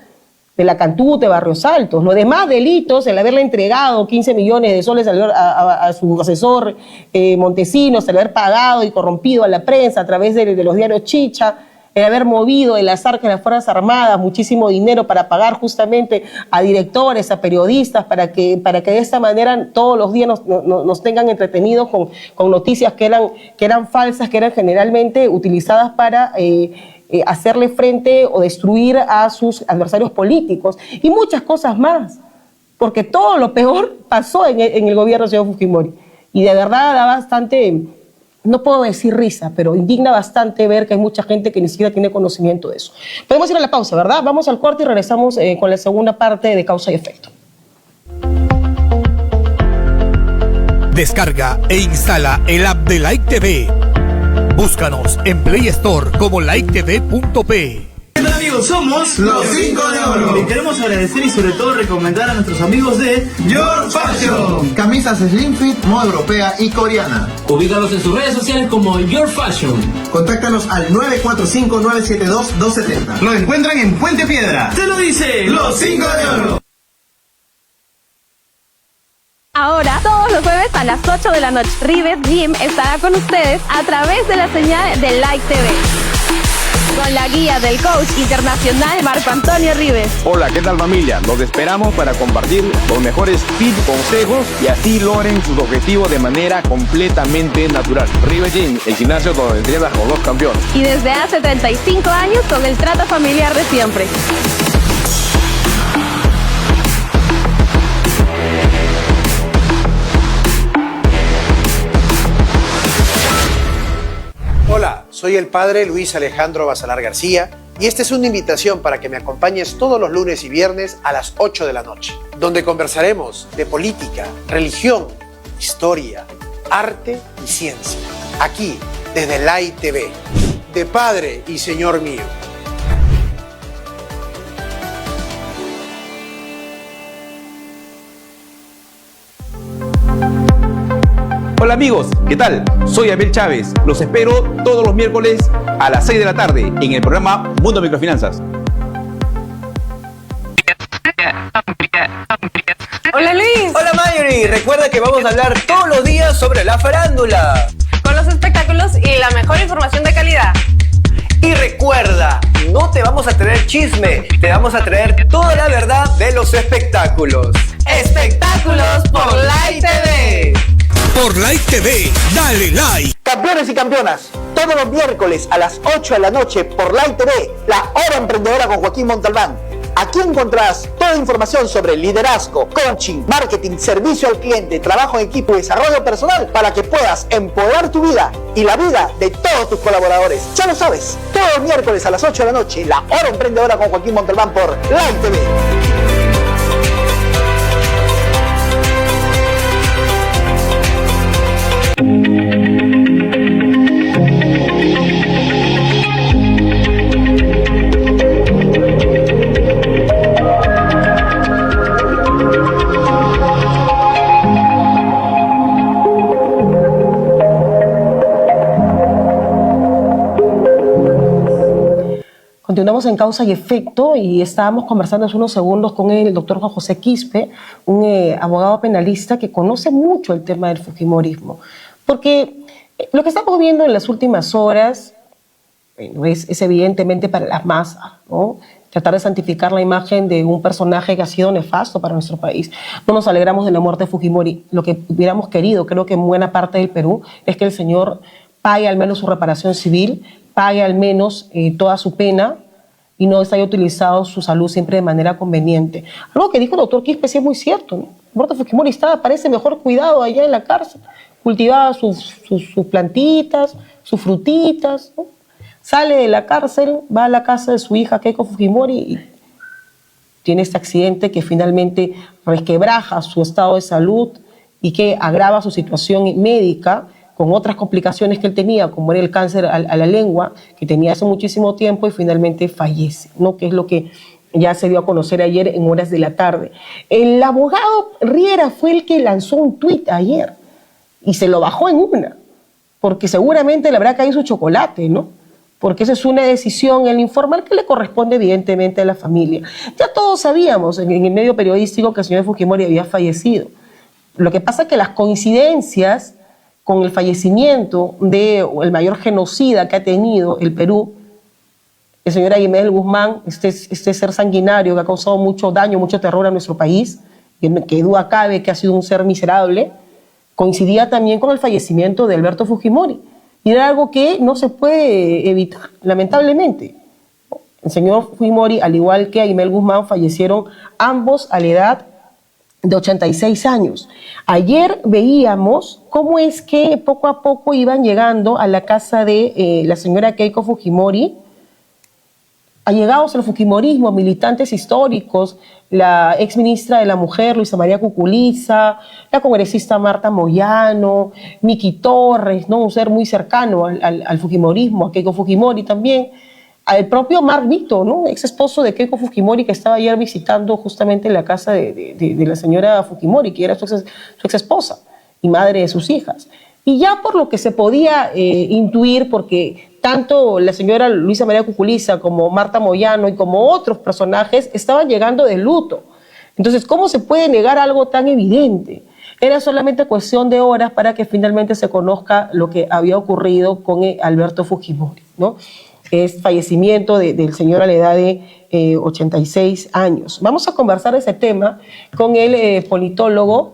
de la Cantute, Barrios Altos. Los demás delitos, el haberle entregado 15 millones de soles a su asesor Montesinos, el haber pagado y corrompido a la prensa a través de los diarios Chicha, el haber movido de las arcas de las Fuerzas Armadas muchísimo dinero para pagar justamente a directores, a periodistas, para que de esta manera todos los días nos tengan entretenidos con noticias que eran falsas, que eran generalmente utilizadas para hacerle frente o destruir a sus adversarios políticos, y muchas cosas más, porque todo lo peor pasó en el gobierno del señor Fujimori, y de verdad da bastante, no puedo decir risa, pero indigna bastante ver que hay mucha gente que ni siquiera tiene conocimiento de eso. Podemos ir a la pausa, ¿verdad? Vamos al corte y regresamos con la segunda parte de Causa y Efecto. Descarga e instala el app de Like TV. Búscanos en Play Store como LikeTV.p. Hola amigos, somos Los 5 de Oro. Y queremos agradecer y sobre todo recomendar a nuestros amigos de Your Fashion. Camisas slim fit, moda europea y coreana. Ubícalos en sus redes sociales como Your Fashion. Contáctanos al 945-972-270. Lo encuentran en Puente Piedra. Te lo dice Los 5 de Oro. Ahora, todos los jueves a las 8 de la noche, Rivet Gym estará con ustedes a través de la señal de Like TV. Con la guía del coach internacional Marco Antonio Rives. Hola, ¿qué tal familia? Los esperamos para compartir los mejores tips, consejos y así logren sus objetivos de manera completamente natural. Rivet Gym, el gimnasio donde entrenas con los campeones. Y desde hace 35 años con el trato familiar de siempre. Hola, soy el padre Luis Alejandro Basalar García y esta es una invitación para que me acompañes todos los lunes y viernes a las 8 de la noche, donde conversaremos de política, religión, historia, arte y ciencia. Aquí, desde Like TV, de Padre y Señor mío. Hola amigos, ¿qué tal? Soy Abel Chávez. Los espero todos los miércoles a las 6 de la tarde en el programa Mundo Microfinanzas. Hola Luis. Hola Mayuri. Recuerda que vamos a hablar todos los días sobre la farándula. Con los espectáculos y la mejor información de calidad. Y recuerda, no te vamos a traer chisme, te vamos a traer toda la verdad de los espectáculos. Espectáculos por Like TV. Por Like TV, dale like. Campeones y campeonas, todos los miércoles a las 8 de la noche por Like TV, la hora emprendedora con Joaquín Montalbán. Aquí encontrarás toda información sobre liderazgo, coaching, marketing, servicio al cliente, trabajo en equipo y desarrollo personal para que puedas empoderar tu vida y la vida de todos tus colaboradores. Ya lo sabes, todos los miércoles a las 8 de la noche, la hora emprendedora con Joaquín Montalbán por Like TV. Continuamos en Causa y Efecto y estábamos conversando hace unos segundos con el doctor Juan José Quispe, un abogado penalista que conoce mucho el tema del fujimorismo. Porque lo que estamos viendo en las últimas horas es evidentemente para las masas, ¿no? Tratar de santificar la imagen de un personaje que ha sido nefasto para nuestro país. No nos alegramos de la muerte de Fujimori. Lo que hubiéramos querido, creo que en buena parte del Perú, es que el señor pague al menos su reparación civil, pague al menos toda su pena y no haya utilizado su salud siempre de manera conveniente. Algo que dijo el doctor Quispe sí es muy cierto, ¿no? Roberto Fujimori parece mejor cuidado allá en la cárcel, cultivaba sus plantitas, sus frutitas, ¿no? Sale de la cárcel, va a la casa de su hija Keiko Fujimori y tiene este accidente que finalmente resquebraja su estado de salud y que agrava su situación médica con otras complicaciones que él tenía, como era el cáncer a la lengua, que tenía hace muchísimo tiempo y finalmente fallece, ¿no? Que es lo que ya se dio a conocer ayer en horas de la tarde. El abogado Riera fue el que lanzó un tuit ayer y se lo bajó en una, porque seguramente le habrá caído su chocolate, ¿no? Porque esa es una decisión, el informal, que le corresponde evidentemente a la familia. Ya todos sabíamos en el medio periodístico que el señor Fujimori había fallecido. Lo que pasa es que las coincidencias con el fallecimiento del mayor genocida que ha tenido el Perú, el señor Aguimel Guzmán, este ser sanguinario que ha causado mucho daño, mucho terror a nuestro país, que duda cabe que ha sido un ser miserable, coincidía también con el fallecimiento de Alberto Fujimori. Y era algo que no se puede evitar, lamentablemente. El señor Fujimori, al igual que Aguimel Guzmán, fallecieron ambos a la edad de 86 años. Ayer veíamos cómo es que poco a poco iban llegando a la casa de la señora Keiko Fujimori, allegados al fujimorismo, militantes históricos, la exministra de la Mujer, Luisa María Cuculiza, la congresista Marta Moyano, Miki Torres, ¿no? Un ser muy cercano al fujimorismo, a Keiko Fujimori también. al propio Mark Vito, ¿no? Ex esposo de Keiko Fujimori, que estaba ayer visitando justamente la casa de la señora Fujimori, que era su ex esposa y madre de sus hijas. Y ya por lo que se podía intuir, porque tanto la señora Luisa María Cuculiza como Marta Moyano y como otros personajes estaban llegando de luto. Entonces, ¿cómo se puede negar algo tan evidente? Era solamente cuestión de horas para que finalmente se conozca lo que había ocurrido con Alberto Fujimori, ¿no? Es fallecimiento del señor a la edad de 86 años. Vamos a conversar de ese tema con el politólogo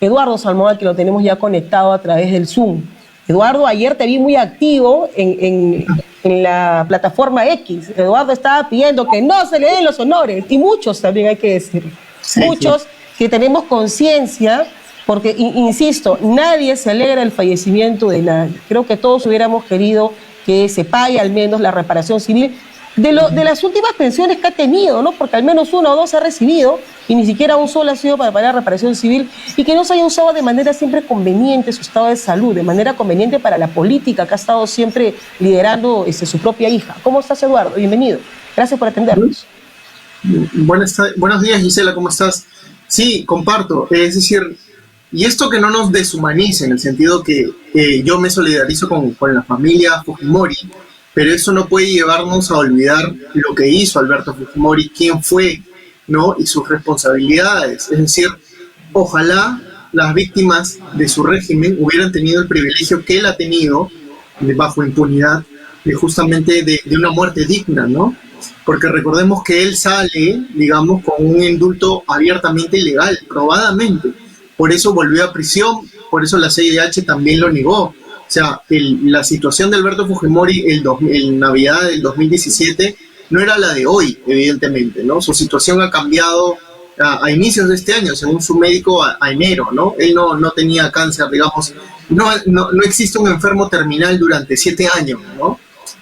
Eduardo Salmón, que lo tenemos ya conectado a través del Zoom. Eduardo, ayer te vi muy activo en la plataforma X. Eduardo estaba pidiendo que no se le den los honores, y muchos también hay que decir. Sí, muchos que tenemos conciencia, porque, insisto, nadie se alegra el fallecimiento de nadie. Creo que todos hubiéramos querido que se pague al menos la reparación civil de las últimas pensiones que ha tenido, ¿no? Porque al menos uno o dos ha recibido y ni siquiera un solo ha sido para pagar la reparación civil, y que no se haya usado de manera siempre conveniente su estado de salud, de manera conveniente para la política que ha estado siempre liderando su propia hija. ¿Cómo estás, Eduardo? Bienvenido. Gracias por atendernos. Buenos días, Gisela, ¿cómo estás? Sí, comparto. Es decir, y esto que no nos deshumanice, en el sentido que yo me solidarizo con la familia Fujimori, pero eso no puede llevarnos a olvidar lo que hizo Alberto Fujimori, quién fue, ¿no? Y sus responsabilidades. Es decir, ojalá las víctimas de su régimen hubieran tenido el privilegio que él ha tenido, bajo impunidad, justamente de una muerte digna, ¿no? Porque recordemos que él sale, digamos, con un indulto abiertamente ilegal, probadamente. Por eso volvió a prisión, por eso la CIDH también lo negó. O sea, la situación de Alberto Fujimori en Navidad del 2017 no era la de hoy, evidentemente, ¿no? Su situación ha cambiado a inicios de este año, según su médico, a enero, ¿no? Él no tenía cáncer, digamos. No existe un enfermo terminal durante 7 años, ¿no?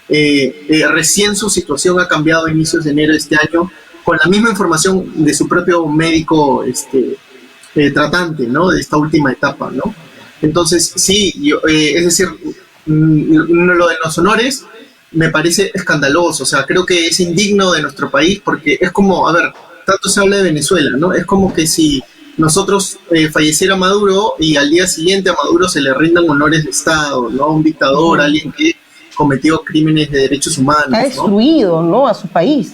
Recién su situación ha cambiado a inicios de enero de este año, con la misma información de su propio médico tratante, ¿no? De esta última etapa, ¿no? Entonces, sí, es decir, lo de los honores me parece escandaloso. O sea, creo que es indigno de nuestro país, porque es como, a ver, tanto se habla de Venezuela, ¿no? Es como que si nosotros falleciera Maduro y al día siguiente a Maduro se le rindan honores de Estado, ¿no? Un dictador, alguien que cometió crímenes de derechos humanos. Ha destruido, ¿no? A su país.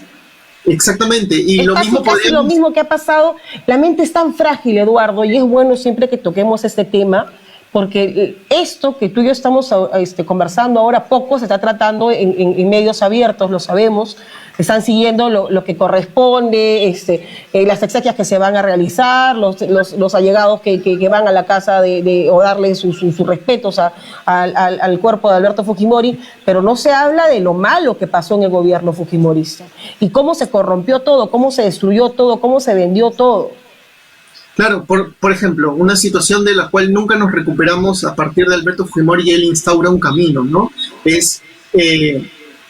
Exactamente, y es lo casi, mismo casi lo mismo que ha pasado. La mente es tan frágil, Eduardo, y es bueno siempre que toquemos este tema, porque esto que tú y yo estamos conversando ahora poco se está tratando en medios abiertos, lo sabemos, están siguiendo lo que corresponde, las exequias que se van a realizar, los allegados que van a la casa o darle sus respetos al cuerpo de Alberto Fujimori, pero no se habla de lo malo que pasó en el gobierno fujimorista y cómo se corrompió todo, cómo se destruyó todo, cómo se vendió todo. Claro, por ejemplo, una situación de la cual nunca nos recuperamos a partir de Alberto Fujimori, y él instaura un camino, ¿no? Es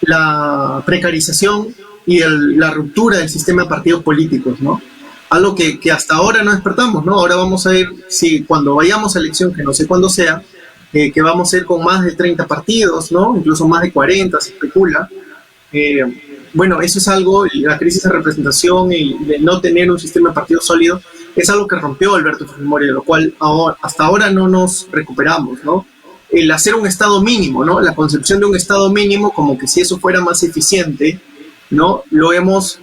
la precarización y la ruptura del sistema de partidos políticos, ¿no? Algo que hasta ahora no despertamos, ¿no? Ahora vamos a ver si cuando vayamos a elección, que no sé cuándo sea, que vamos a ir con más de 30 partidos, ¿no? Incluso más de 40, se especula. Bueno, eso es algo, la crisis de representación y de no tener un sistema de partidos sólido, es algo que rompió Alberto Fujimori, de lo cual hasta ahora no nos recuperamos, ¿no? El hacer un Estado mínimo, ¿no? La concepción de un Estado mínimo, como que si eso fuera más eficiente, ¿no? Lo hemos,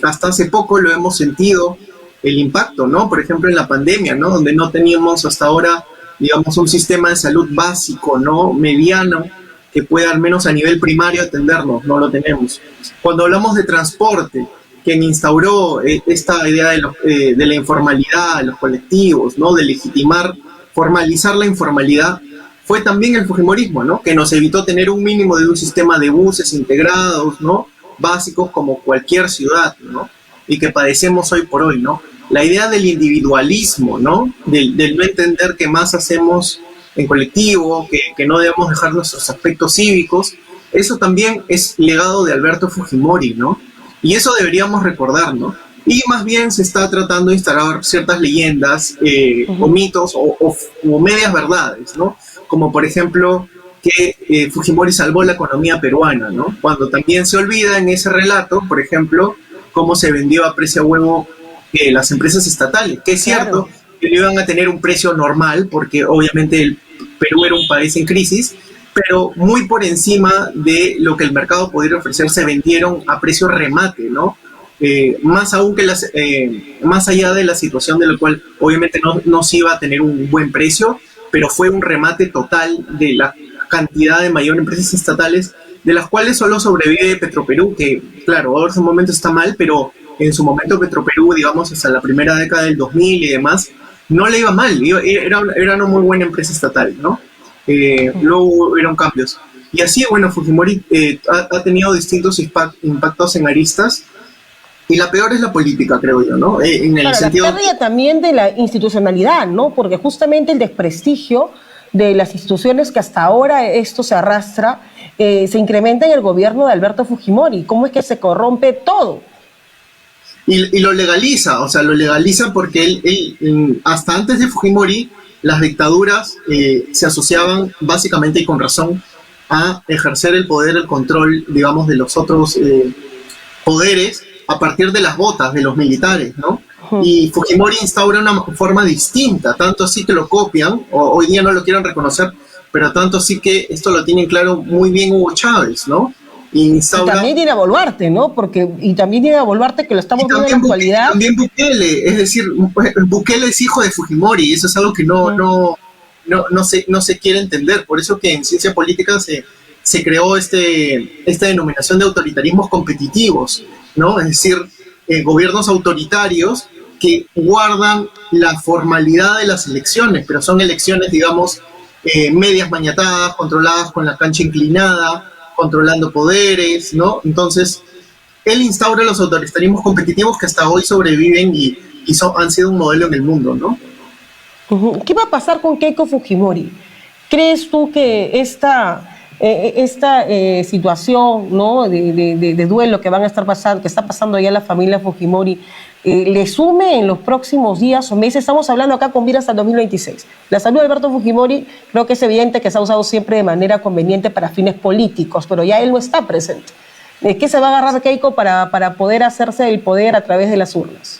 hasta hace poco lo hemos sentido el impacto, ¿no? Por ejemplo, en la pandemia, ¿no? Donde no teníamos hasta ahora, digamos, un sistema de salud básico, ¿no? Mediano, que pueda al menos a nivel primario atendernos, no lo tenemos. Cuando hablamos de transporte, quien instauró esta idea de la informalidad, los colectivos, ¿no? De legitimar, formalizar la informalidad, fue también el fujimorismo, ¿no? Que nos evitó tener un mínimo de un sistema de buses integrados, ¿no? Básicos como cualquier ciudad, ¿no? Y que padecemos hoy por hoy, ¿no? La idea del individualismo, ¿no? Del no entender que más hacemos en colectivo, que no debemos dejar nuestros aspectos cívicos, eso también es legado de Alberto Fujimori, ¿no? Y eso deberíamos recordar, ¿no? Y más bien se está tratando de instalar ciertas leyendas o mitos o medias verdades, ¿no? Como por ejemplo que Fujimori salvó la economía peruana, ¿no? Cuando también se olvida en ese relato, por ejemplo, cómo se vendió a precio huevo las empresas estatales, que es cierto que no iban a tener un precio normal, porque obviamente el Perú era un país en crisis, pero muy por encima de lo que el mercado podría ofrecer, se vendieron a precio remate, ¿no? Más aún que más allá de la situación de la cual obviamente no se iba a tener un buen precio, pero fue un remate total de la cantidad de mayores empresas estatales, de las cuales solo sobrevive Petroperú, que claro, ahora en su momento está mal, pero en su momento Petroperú, digamos, hasta la primera década del 2000 y demás, no le iba mal, era una muy buena empresa estatal, ¿no? Luego hubieron cambios. Y así, bueno, Fujimori ha tenido distintos impactos en aristas, y la peor es la política, creo yo, ¿no? En el sentido... La pérdida también de la institucionalidad, ¿no? Porque justamente el desprestigio de las instituciones que hasta ahora esto se arrastra, se incrementa en el gobierno de Alberto Fujimori. ¿Cómo es que se corrompe todo? Y lo legaliza, o sea, lo legaliza porque él hasta antes de Fujimori, las dictaduras se asociaban básicamente y con razón a ejercer el poder, el control, digamos, de los otros poderes a partir de las botas de los militares, ¿no? Y Fujimori instaura una forma distinta, tanto así que lo copian, hoy día no lo quieren reconocer, pero tanto así que esto lo tienen claro muy bien Hugo Chávez, ¿no? Y también tiene a Boluarte, ¿no? Y también tiene a Boluarte, que lo estamos viendo en la actualidad. También Bukele, es decir, Bukele es hijo de Fujimori, y eso es algo que no se quiere entender. Por eso que en ciencia política se creó esta denominación de autoritarismos competitivos, ¿no? Es decir, gobiernos autoritarios que guardan la formalidad de las elecciones, pero son elecciones, digamos, medias mañatadas, controladas con la cancha inclinada, controlando poderes, ¿no? Entonces, él instaura los autoritarismos competitivos que hasta hoy sobreviven y han sido un modelo en el mundo, ¿no? ¿Qué va a pasar con Keiko Fujimori? ¿Crees tú que esta situación, ¿no? de duelo que está pasando ya la familia Fujimori, le sume en los próximos días o meses? Estamos hablando acá con vida hasta el 2026. La salud de Alberto Fujimori creo que es evidente que se ha usado siempre de manera conveniente para fines políticos, pero ya él no está presente. ¿De qué se va a agarrar Keiko para poder hacerse el poder a través de las urnas?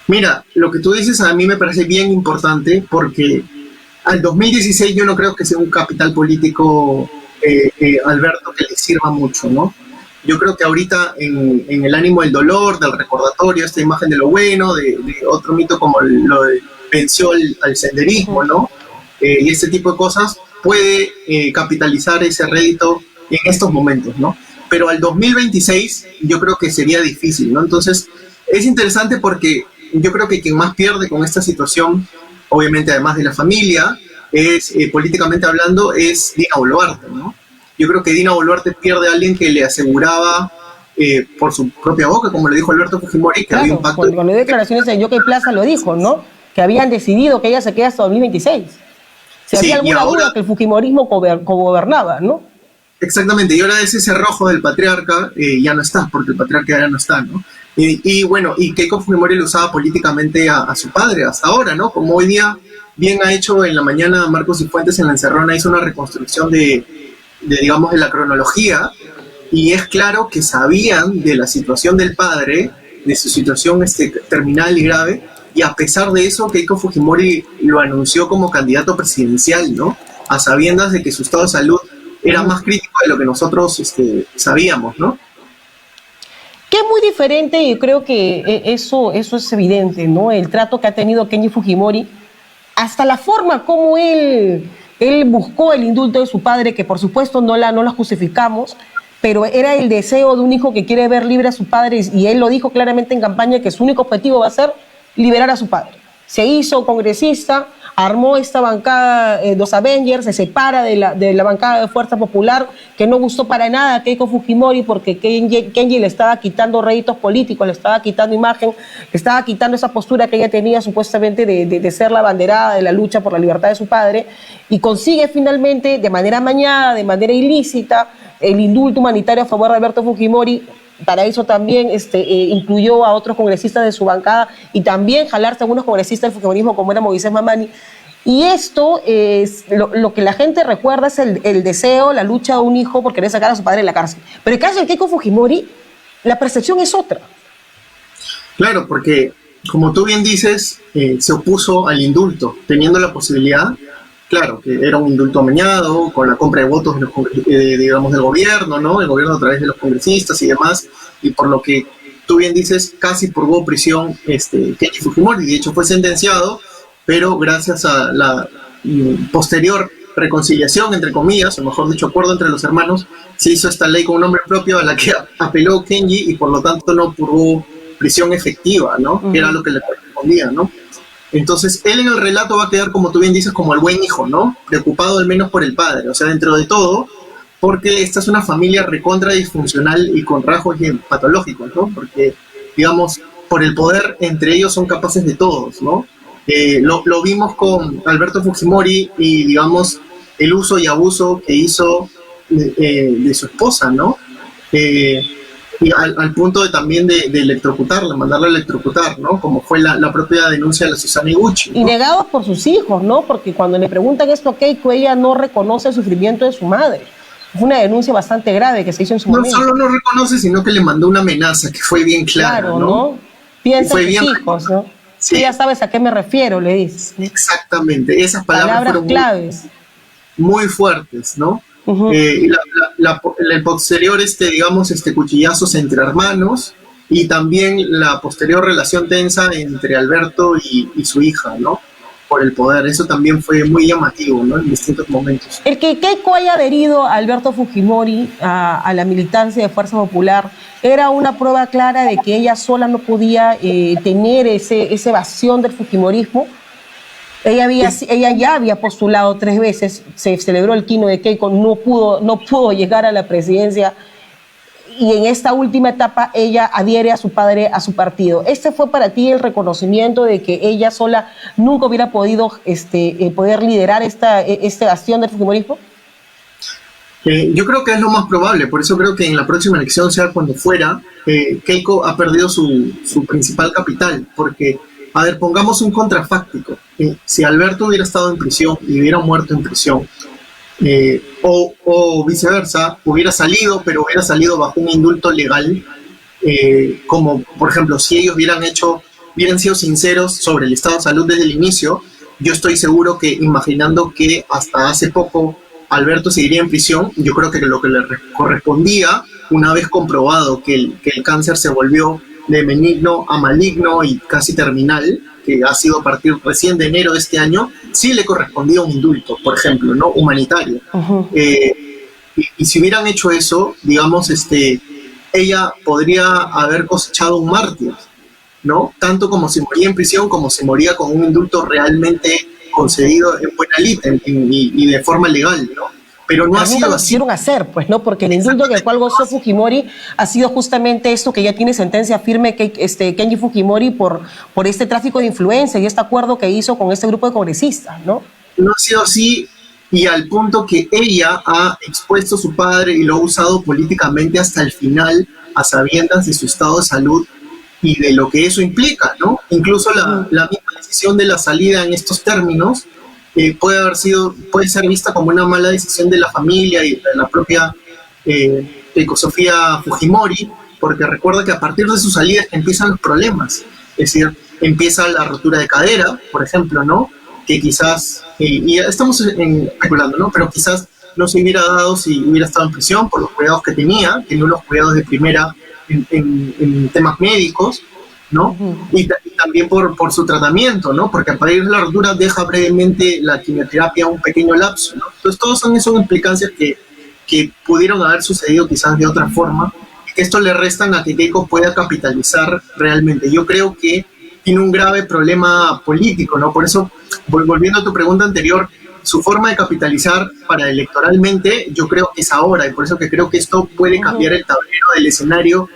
Mira, lo que tú dices a mí me parece bien importante, porque al 2016 yo no creo que sea un capital político Alberto que le sirva mucho, ¿no? Yo creo que ahorita en el ánimo del dolor, del recordatorio, esta imagen de lo bueno, de otro mito como lo de venció al senderismo, ¿no? Y este tipo de cosas puede capitalizar ese rédito en estos momentos, ¿no? Pero al 2026 yo creo que sería difícil, ¿no? Entonces es interesante porque yo creo que quien más pierde con esta situación, obviamente además de la familia, políticamente hablando, es Dina Boluarte, ¿no? Yo creo que Dina Boluarte pierde a alguien que le aseguraba por su propia boca, como le dijo Alberto Fujimori, que había un pacto. Cuando dio declaraciones en Yoke Plaza lo dijo, ¿no? Que habían decidido que ella se quede hasta 2026. Si había alguna duda que el Fujimorismo gobernaba, ¿no? Exactamente, y ahora ese cerrojo del patriarca ya no está, porque el patriarca ya no está, ¿no? Y bueno, y Keiko Fujimori lo usaba políticamente a su padre hasta ahora, ¿no? Como hoy día bien ha hecho en la mañana Marcos Cifuentes en La Encerrona, hizo una reconstrucción digamos, de la cronología, y es claro que sabían de la situación del padre, de su situación terminal y grave, y a pesar de eso Keiko Fujimori lo anunció como candidato presidencial, ¿no? A sabiendas de que su estado de salud era más crítico de lo que nosotros sabíamos, ¿no? Que es muy diferente, y creo que eso es evidente, ¿no? El trato que ha tenido Kenji Fujimori, hasta la forma como él buscó el indulto de su padre, que por supuesto no la justificamos, pero era el deseo de un hijo que quiere ver libre a su padre, y él lo dijo claramente en campaña que su único objetivo va a ser liberar a su padre. Se hizo congresista, armó esta bancada, los Avengers, se separa de la bancada de Fuerza Popular, que no gustó para nada a Keiko Fujimori, porque Kenji le estaba quitando réditos políticos, le estaba quitando imagen, le estaba quitando esa postura que ella tenía supuestamente de ser la banderada de la lucha por la libertad de su padre, y consigue finalmente, de manera amañada, de manera ilícita, el indulto humanitario a favor de Alberto Fujimori. Para eso también incluyó a otros congresistas de su bancada, y también jalarse a algunos congresistas del fujimorismo como era Moisés Mamani. Y esto es lo que la gente recuerda es el deseo, la lucha de un hijo por querer sacar a su padre de la cárcel. Pero en el caso de Keiko Fujimori, la percepción es otra. Claro, porque como tú bien dices, se opuso al indulto, teniendo la posibilidad, claro, que era un indulto amañado, con la compra de votos digamos, del gobierno, ¿no? El gobierno a través de los congresistas y demás, y por lo que tú bien dices, casi purgó prisión Keiko Fujimori, de hecho fue sentenciado, pero gracias a la posterior reconciliación, entre comillas, o mejor dicho, acuerdo entre los hermanos, se hizo esta ley con un nombre propio a la que apeló Kenji y por lo tanto no purgó prisión efectiva, ¿no? Que era lo que le correspondía, ¿no? Entonces, él en el relato va a quedar, como tú bien dices, como el buen hijo, ¿no? Preocupado al menos por el padre, o sea, dentro de todo, porque esta es una familia recontra disfuncional y con rasgos patológicos, ¿no? Porque, digamos, por el poder, entre ellos son capaces de todos, ¿no? Lo vimos con Alberto Fujimori y, digamos, el uso y abuso que hizo de su esposa, ¿no? Y al punto de también de electrocutarla, mandarla a electrocutar, ¿no? Como fue la propia denuncia de la Susana Iguchi, ¿no? Y negados por sus hijos, ¿no? Porque cuando le preguntan esto a Keiko, ella no reconoce el sufrimiento de su madre. Fue una denuncia bastante grave que se hizo en su momento. No solo no reconoce, sino que le mandó una amenaza que fue bien clara, claro, ¿no? Piensa en sus hijos, ¿no? Sí. Ya sabes a qué me refiero, le dices. Exactamente, esas palabras fueron claves. Muy fuertes, ¿no? Y el posterior, digamos, cuchillazos entre hermanos y también la posterior relación tensa entre Alberto y su hija, ¿no? Por el poder, eso también fue muy llamativo, ¿no? En distintos momentos. El que Keiko haya adherido a Alberto Fujimori, a la militancia de Fuerza Popular, era una prueba clara de que ella sola no podía tener esa evasión del fujimorismo. Ella ya había postulado 3 veces, se celebró el quino de Keiko, no pudo llegar a la presidencia y en esta última etapa ella adhiere a su padre, a su partido. ¿Este fue para ti el reconocimiento de que ella sola nunca hubiera podido poder liderar este bastión del fujimorismo? Yo creo que es lo más probable, por eso creo que en la próxima elección, sea cuando fuera, Keiko ha perdido su principal capital, porque, a ver, pongamos un contrafáctico. Si Alberto hubiera estado en prisión y hubiera muerto en prisión, o viceversa, hubiera salido, pero hubiera salido bajo un indulto legal, como por ejemplo, si ellos hubieran sido sinceros sobre el estado de salud desde el inicio, yo estoy seguro que, imaginando que hasta hace poco Alberto seguiría en prisión, yo creo que lo que le correspondía, una vez comprobado que el cáncer se volvió de benigno a maligno y casi terminal, que ha sido a partir recién de enero de este año, sí le correspondía un indulto, por ejemplo, ¿no? Humanitario. Y si hubieran hecho eso, digamos, ella podría haber cosechado un mártir, ¿no? Tanto como si moría en prisión, como si moría con un indulto realmente concedido en buena lid y de forma legal, ¿no? Pero no ha sido así. Quisieron hacer, pues, ¿no? Porque el indulto del cual gozó Fujimori ha sido justamente esto, que ya tiene sentencia firme Kenji Fujimori por este tráfico de influencia y este acuerdo que hizo con este grupo de congresistas, ¿no? No ha sido así, y al punto que ella ha expuesto a su padre y lo ha usado políticamente hasta el final, a sabiendas de su estado de salud y de lo que eso implica, ¿no? Incluso la misma decisión de la salida en estos términos puede ser vista como una mala decisión de la familia y de la propia Keiko Sofía Fujimori, porque recuerda que a partir de su salida empiezan los problemas, es decir, empieza la rotura de cadera, por ejemplo, ¿no? Que quizás, y estamos especulando, ¿no? Pero quizás no se hubiera dado si hubiera estado en prisión por los cuidados que tenía unos cuidados de primera en temas médicos, ¿no? Y también por su tratamiento, ¿no? Porque a partir de la rotura deja brevemente la quimioterapia un pequeño lapso, ¿no? Entonces todos son implicancias que pudieron haber sucedido quizás de otra forma, y que esto le restan a que Keiko pueda capitalizar realmente. Yo creo que tiene un grave problema político, ¿no? Por eso, volviendo a tu pregunta anterior, su forma de capitalizar para electoralmente, yo creo que es ahora, y por eso que creo que esto puede cambiar el tablero del escenario,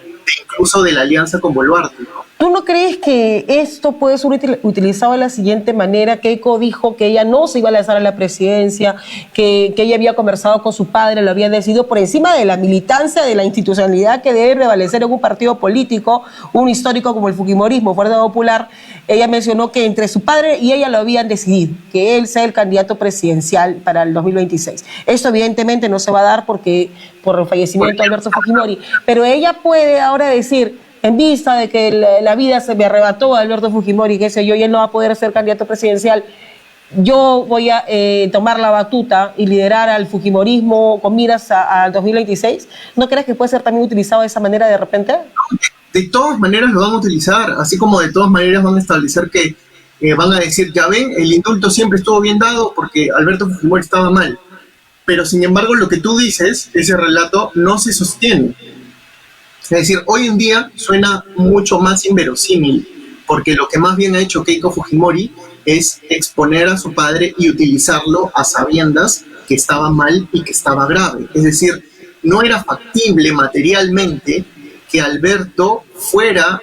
incluso de la alianza con Boluarte, ¿no? ¿Tú no crees que esto puede ser utilizado de la siguiente manera? Keiko dijo que ella no se iba a lanzar a la presidencia, que ella había conversado con su padre, lo había decidido por encima de la militancia, de la institucionalidad que debe prevalecer en un partido político, un histórico como el fujimorismo, Fuerza Popular. Ella mencionó que entre su padre y ella lo habían decidido, que él sea el candidato presidencial para el 2026. Esto evidentemente no se va a dar por el fallecimiento de Alberto Fujimori, pero ella puede ahora decir, en vista de que la vida se me arrebató a Alberto Fujimori, qué sé yo, y él no va a poder ser candidato presidencial, yo voy a tomar la batuta y liderar al fujimorismo con miras al 2026. ¿No crees que puede ser también utilizado de esa manera de repente? De todas maneras lo van a utilizar, así como de todas maneras van a establecer que van a decir, ya ven, el indulto siempre estuvo bien dado porque Alberto Fujimori estaba mal. Pero sin embargo lo que tú dices, ese relato, no se sostiene. Es decir, hoy en día suena mucho más inverosímil, porque lo que más bien ha hecho Keiko Fujimori es exponer a su padre y utilizarlo a sabiendas que estaba mal y que estaba grave. Es decir, no era factible materialmente que Alberto fuera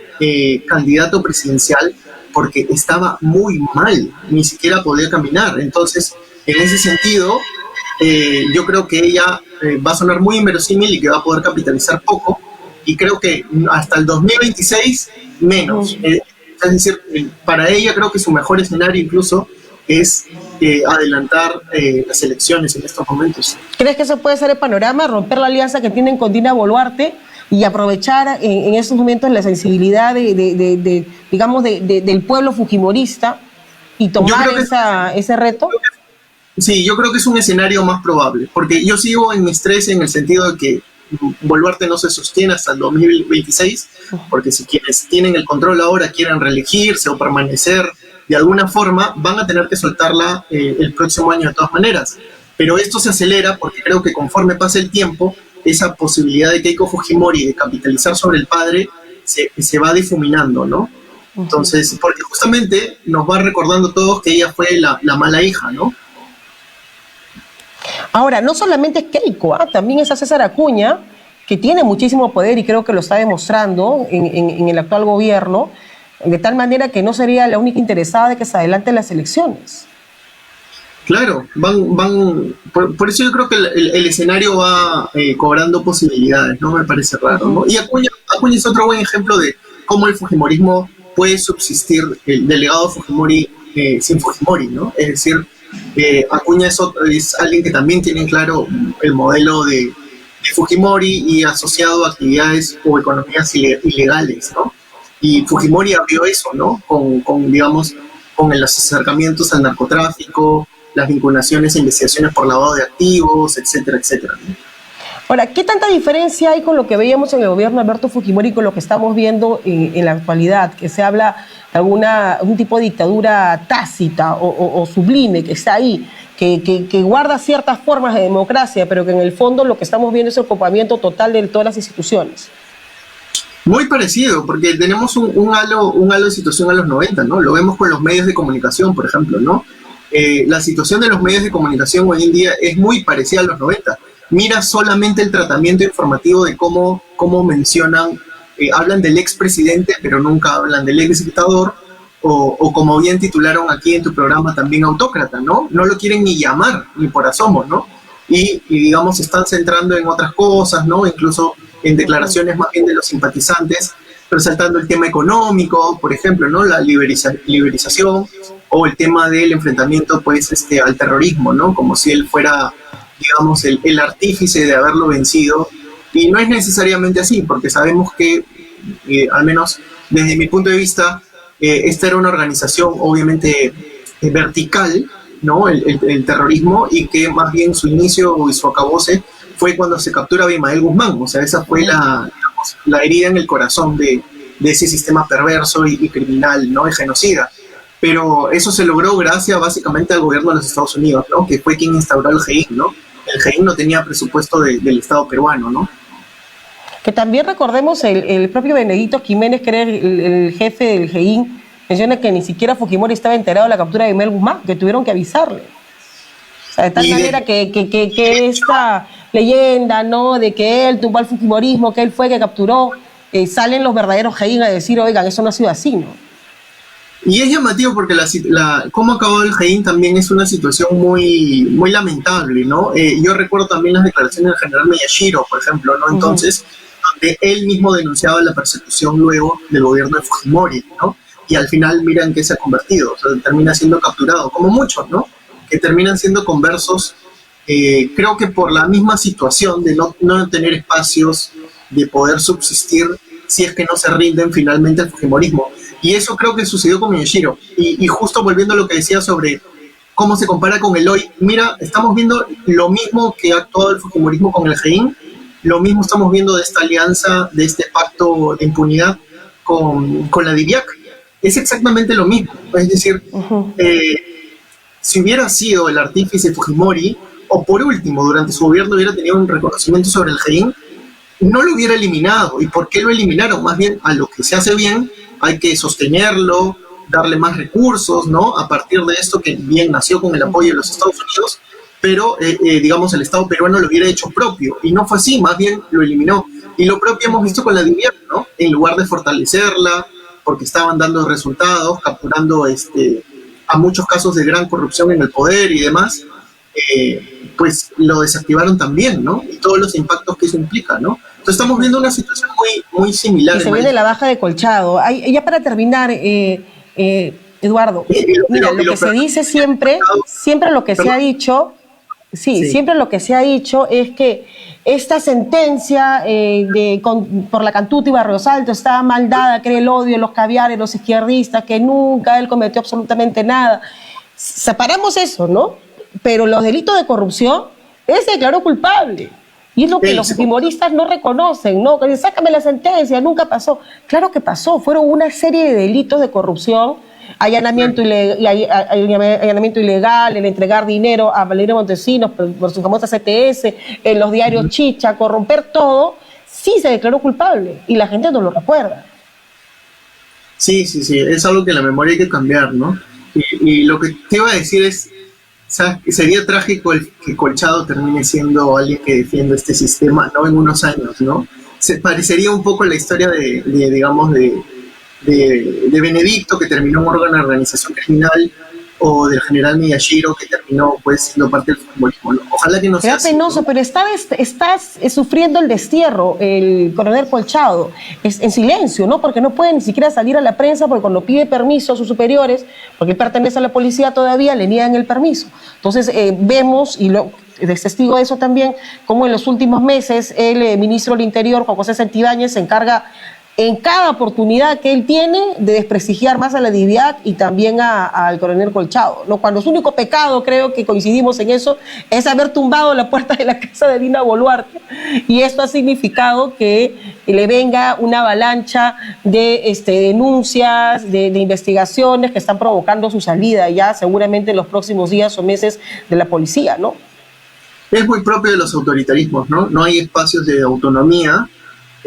candidato presidencial porque estaba muy mal, ni siquiera podía caminar. Entonces, en ese sentido, yo creo que ella va a sonar muy inverosímil y que va a poder capitalizar poco, y creo que hasta el 2026 menos. Es decir, para ella creo que su mejor escenario incluso es adelantar las elecciones en estos momentos. ¿Crees que eso puede ser el panorama, romper la alianza que tienen con Dina Boluarte y aprovechar en estos momentos la sensibilidad del pueblo fujimorista y tomar ese reto? Sí, yo creo que es un escenario más probable, porque yo sigo en mi estrés en el sentido de que Boluarte no se sostiene hasta el 2026, porque si quienes tienen el control ahora quieren reelegirse o permanecer de alguna forma, van a tener que soltarla el próximo año de todas maneras. Pero esto se acelera porque creo que conforme pase el tiempo, esa posibilidad de Keiko Fujimori de capitalizar sobre el padre se va difuminando, ¿no? Entonces, porque justamente nos va recordando todos que ella fue la mala hija, ¿no? Ahora, no solamente es Keiko, también es César Acuña, que tiene muchísimo poder y creo que lo está demostrando en el actual gobierno, de tal manera que no sería la única interesada de que se adelanten las elecciones. Claro, por eso yo creo que el escenario va cobrando posibilidades, ¿no? Me parece raro, ¿no? Y Acuña es otro buen ejemplo de cómo el fujimorismo puede subsistir, el delegado Fujimori sin Fujimori, ¿no? Es decir, Acuña es alguien que también tiene claro el modelo de Fujimori y asociado a actividades o economías ilegales, ¿no? Y Fujimori abrió eso, ¿no? Con los acercamientos al narcotráfico, las vinculaciones e investigaciones por lavado de activos, etcétera, etcétera, ¿no? Ahora, ¿qué tanta diferencia hay con lo que veíamos en el gobierno de Alberto Fujimori con lo que estamos viendo en la actualidad? Que se habla de algún tipo de dictadura tácita o sublime que está ahí, que guarda ciertas formas de democracia, pero que en el fondo lo que estamos viendo es el copamiento total de todas las instituciones. Muy parecido, porque tenemos un halo de situación a los 90, ¿no? Lo vemos con los medios de comunicación, por ejemplo, ¿no? La situación de los medios de comunicación hoy en día es muy parecida a los 90. Mira solamente el tratamiento informativo de cómo mencionan, hablan del expresidente, pero nunca hablan del ex dictador, o como bien titularon aquí en tu programa también, autócrata, ¿no? No lo quieren ni llamar, ni por asomo, ¿no? Y digamos, se están centrando en otras cosas, ¿no? Incluso en declaraciones más bien de los simpatizantes, resaltando el tema económico, por ejemplo, ¿no? La liberización, o el tema del enfrentamiento, pues, al terrorismo, ¿no? Como si él fuera, digamos, el artífice de haberlo vencido. Y no es necesariamente así, porque sabemos que, al menos desde mi punto de vista, esta era una organización obviamente vertical, ¿no? El terrorismo, y que más bien su inicio y su acabose fue cuando se captura a Abimael Guzmán. O sea, esa fue la herida en el corazón de ese sistema perverso y criminal, ¿no? Y genocida. Pero eso se logró gracias básicamente al gobierno de los Estados Unidos, ¿no? Que fue quien instauró el GEIN, ¿no? El GEIN no tenía presupuesto del Estado peruano, ¿no? Que también recordemos el propio Benedito Jiménez, que era el jefe del GEIN, menciona que ni siquiera Fujimori estaba enterado de la captura de Abimael Guzmán, que tuvieron que avisarle. O sea, de tal manera que esta leyenda, ¿no? De que él tumbó al fujimorismo, que él fue que capturó, salen los verdaderos Jaín a decir, oigan, eso no ha sido así, ¿no? Y es llamativo porque cómo acabó el Jaín también es una situación muy, muy lamentable, ¿no? Yo recuerdo también las declaraciones del general Miyashiro, por ejemplo, ¿no? Entonces, donde él mismo denunciaba la persecución luego del gobierno de Fujimori, ¿no? Y al final miran que se ha convertido, o sea, termina siendo capturado, como muchos, ¿no? Que terminan siendo conversos, creo que por la misma situación de no tener espacios de poder subsistir si es que no se rinden finalmente al Fujimorismo. Y eso creo que sucedió con Miyashiro. Y justo volviendo a lo que decía sobre cómo se compara con el hoy, mira, estamos viendo lo mismo que ha actuado el Fujimorismo con el Jaín, lo mismo estamos viendo de esta alianza, de este pacto de impunidad con la DIVIAC. Es exactamente lo mismo. Es decir, si hubiera sido el artífice Fujimori, o por último, durante su gobierno hubiera tenido un reconocimiento sobre el Jaín, no lo hubiera eliminado. ¿Y por qué lo eliminaron? Más bien, a lo que se hace bien, hay que sostenerlo, darle más recursos, ¿no? A partir de esto que bien nació con el apoyo de los Estados Unidos, pero, digamos, el Estado peruano lo hubiera hecho propio. Y no fue así, más bien lo eliminó. Y lo propio hemos visto con la DIVIAC, ¿no? En lugar de fortalecerla, porque estaban dando resultados, capturando a muchos casos de gran corrupción en el poder y demás, pues lo desactivaron también, ¿no? Y todos los impactos que eso implica, ¿no? Entonces estamos viendo una situación muy, muy similar. Y se viene la baja de Colchado. Ya para terminar, Eduardo, mira, lo que se dice siempre lo que se ha dicho, siempre lo que se ha dicho es que esta sentencia por la Cantuta y Barrios Altos estaba mal dada, que era el odio de los caviares, los izquierdistas, que nunca él cometió absolutamente nada. Separamos eso, ¿no? Pero los delitos de corrupción, él se declaró culpable. Y es lo que los fujimoristas no reconocen, ¿no? Que sácame la sentencia, nunca pasó. Claro que pasó, fueron una serie de delitos de corrupción, allanamiento ilegal, el entregar dinero a Valerio Montesinos por su famosa CTS, en los diarios Chicha, corromper todo, sí se declaró culpable y la gente no lo recuerda. Sí, es algo que la memoria hay que cambiar, ¿no? Y lo que te iba a decir es, ¿sabes? Sería trágico que Colchado termine siendo alguien que defienda este sistema, ¿no? En unos años, ¿no? Se parecería un poco la historia de Benedicto, que terminó en un órgano de organización criminal, o del general Miyashiro, que terminó pues siendo parte del fujimorismo, ¿no? Ojalá que no sea así, penoso, ¿no? Pero estás sufriendo el destierro, el coronel Colchado, en silencio, ¿no? Porque no puede ni siquiera salir a la prensa, porque cuando pide permiso a sus superiores, porque pertenece a la policía todavía, le niegan el permiso. Entonces vemos, y es testigo de eso también, como en los últimos meses el ministro del Interior, Juan José Santibáñez, se encarga en cada oportunidad que él tiene de desprestigiar más a la DIVIAC y también al coronel Colchado, ¿no? Cuando su único pecado, creo que coincidimos en eso, es haber tumbado la puerta de la casa de Dina Boluarte. Y esto ha significado que le venga una avalancha de denuncias, de investigaciones que están provocando su salida ya seguramente en los próximos días o meses de la policía, ¿no? Es muy propio de los autoritarismos, ¿no? No hay espacios de autonomía.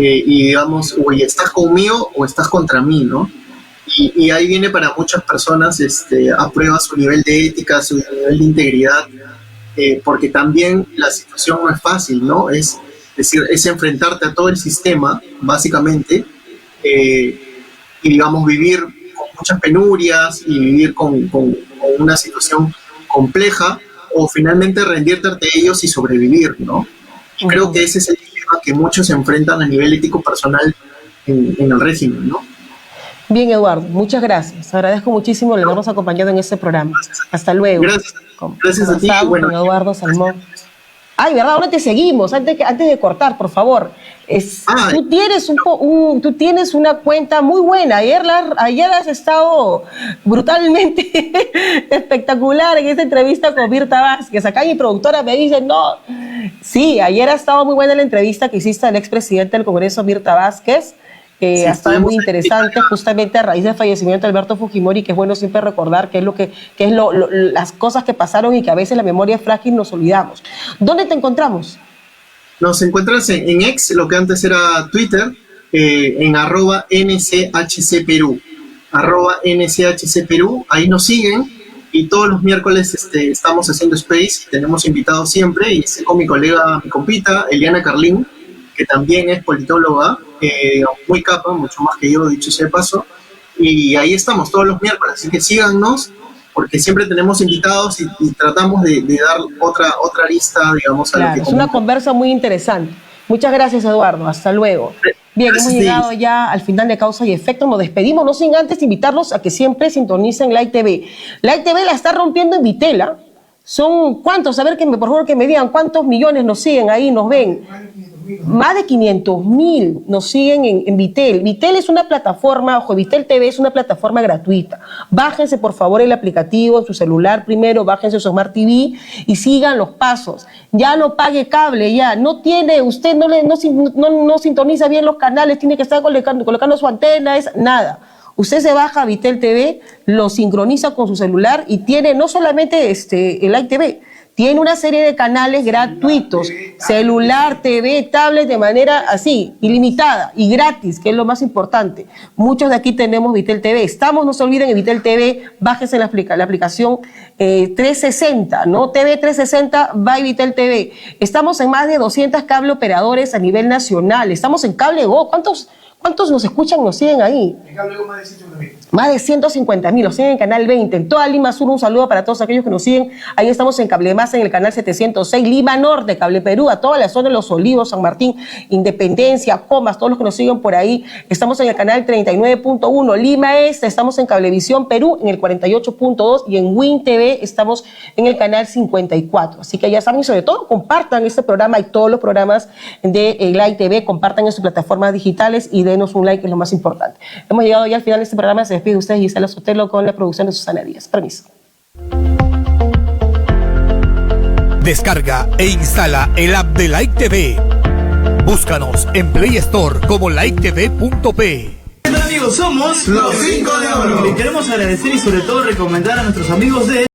Y digamos, o estás conmigo o estás contra mí, ¿no? Y ahí viene para muchas personas a prueba su nivel de ética, su nivel de integridad, porque también la situación no es fácil, ¿no? Es decir, es enfrentarte a todo el sistema, básicamente, y digamos, vivir con muchas penurias y vivir con una situación compleja, o finalmente rendirte ante ellos y sobrevivir, ¿no? Y creo que ese es el que muchos se enfrentan a nivel ético personal en el régimen, ¿no? Bien, Eduardo, muchas gracias. Agradezco muchísimo el habernos acompañado en este programa. Hasta luego. Gracias a ti. Bueno, con Eduardo Salmón. Ay, ¿verdad? Ahora te seguimos, antes de cortar, por favor. Tú tienes una cuenta muy buena. Ayer has estado brutalmente espectacular en esta entrevista con Mirta Vázquez. Acá mi productora me dice, no. Sí, ayer ha estado muy buena la entrevista que hiciste al expresidente del Congreso, Mirta Vázquez. Sí, ha estado muy interesante, justamente a raíz del fallecimiento de Alberto Fujimori, que es bueno siempre recordar qué es las cosas que pasaron y que a veces la memoria es frágil, nos olvidamos. ¿Dónde te encontramos? Nos encuentras en X, lo que antes era Twitter, en @NCHCPerú. @NCHCPerú, ahí nos siguen, y todos los miércoles estamos haciendo space, tenemos invitados siempre, y estoy con mi colega, mi compita, Eliana Carlín, que también es politóloga, muy capa, mucho más que yo, dicho sea de paso, y ahí estamos todos los miércoles, así que síganos, porque siempre tenemos invitados y tratamos de dar otra lista, digamos, a claro, lo que... Es una conversa muy interesante. Muchas gracias, Eduardo. Hasta luego. Bien, hemos llegado ya al final de Causa y Efecto. Nos despedimos, no sin antes invitarlos a que siempre sintonicen Light TV. Light TV la está rompiendo en Vitela. ¿Son cuántos? A ver, por favor, que me digan cuántos millones nos siguen ahí, nos ven. Más de 500.000 nos siguen en Vitel. Vitel es una plataforma, ojo, Vitel TV es una plataforma gratuita. Bájense, por favor, el aplicativo en su celular primero, bájense su Smart TV y sigan los pasos. Ya no pague cable, ya. No tiene, usted no sintoniza bien los canales, tiene que estar colocando su antena, nada. Usted se baja a Vitel TV, lo sincroniza con su celular y tiene no solamente el Light TV, tiene una serie de canales gratuitos, celular, TV, tablet, de manera así, ilimitada y gratis, que es lo más importante. Muchos de aquí tenemos Vitel TV. No se olviden, en Vitel TV, bájense la aplicación 360, ¿no? TV 360 by Vitel TV. Estamos en más de 200 cable operadores a nivel nacional. Estamos en Cable Go. ¿Cuántos nos escuchan, nos siguen ahí? En Cable Go más de 150.000. Más de 150.000, los siguen en Canal 20. En toda Lima Sur, un saludo para todos aquellos que nos siguen. Ahí estamos en Cable Más, en el Canal 706. Lima Norte, Cable Perú, a toda la zona de Los Olivos, San Martín, Independencia, Comas, todos los que nos siguen por ahí. Estamos en el Canal 39.1. Lima Este, estamos en Cablevisión Perú, en el 48.2. Y en Win TV estamos en el Canal 54. Así que ya saben, y sobre todo compartan este programa y todos los programas de Light TV. Compartan en sus plataformas digitales y denos un like, que es lo más importante. Hemos llegado ya al final de este programa. Se despide usted, Gisela Sotelo, con la producción de Susana Díaz. Permiso. Descarga e instala el app de Light TV. Búscanos en Play Store como lighttv.p. ¿Qué tal, amigos? Somos Los 5 de Oro. Y queremos agradecer y sobre todo recomendar a nuestros amigos de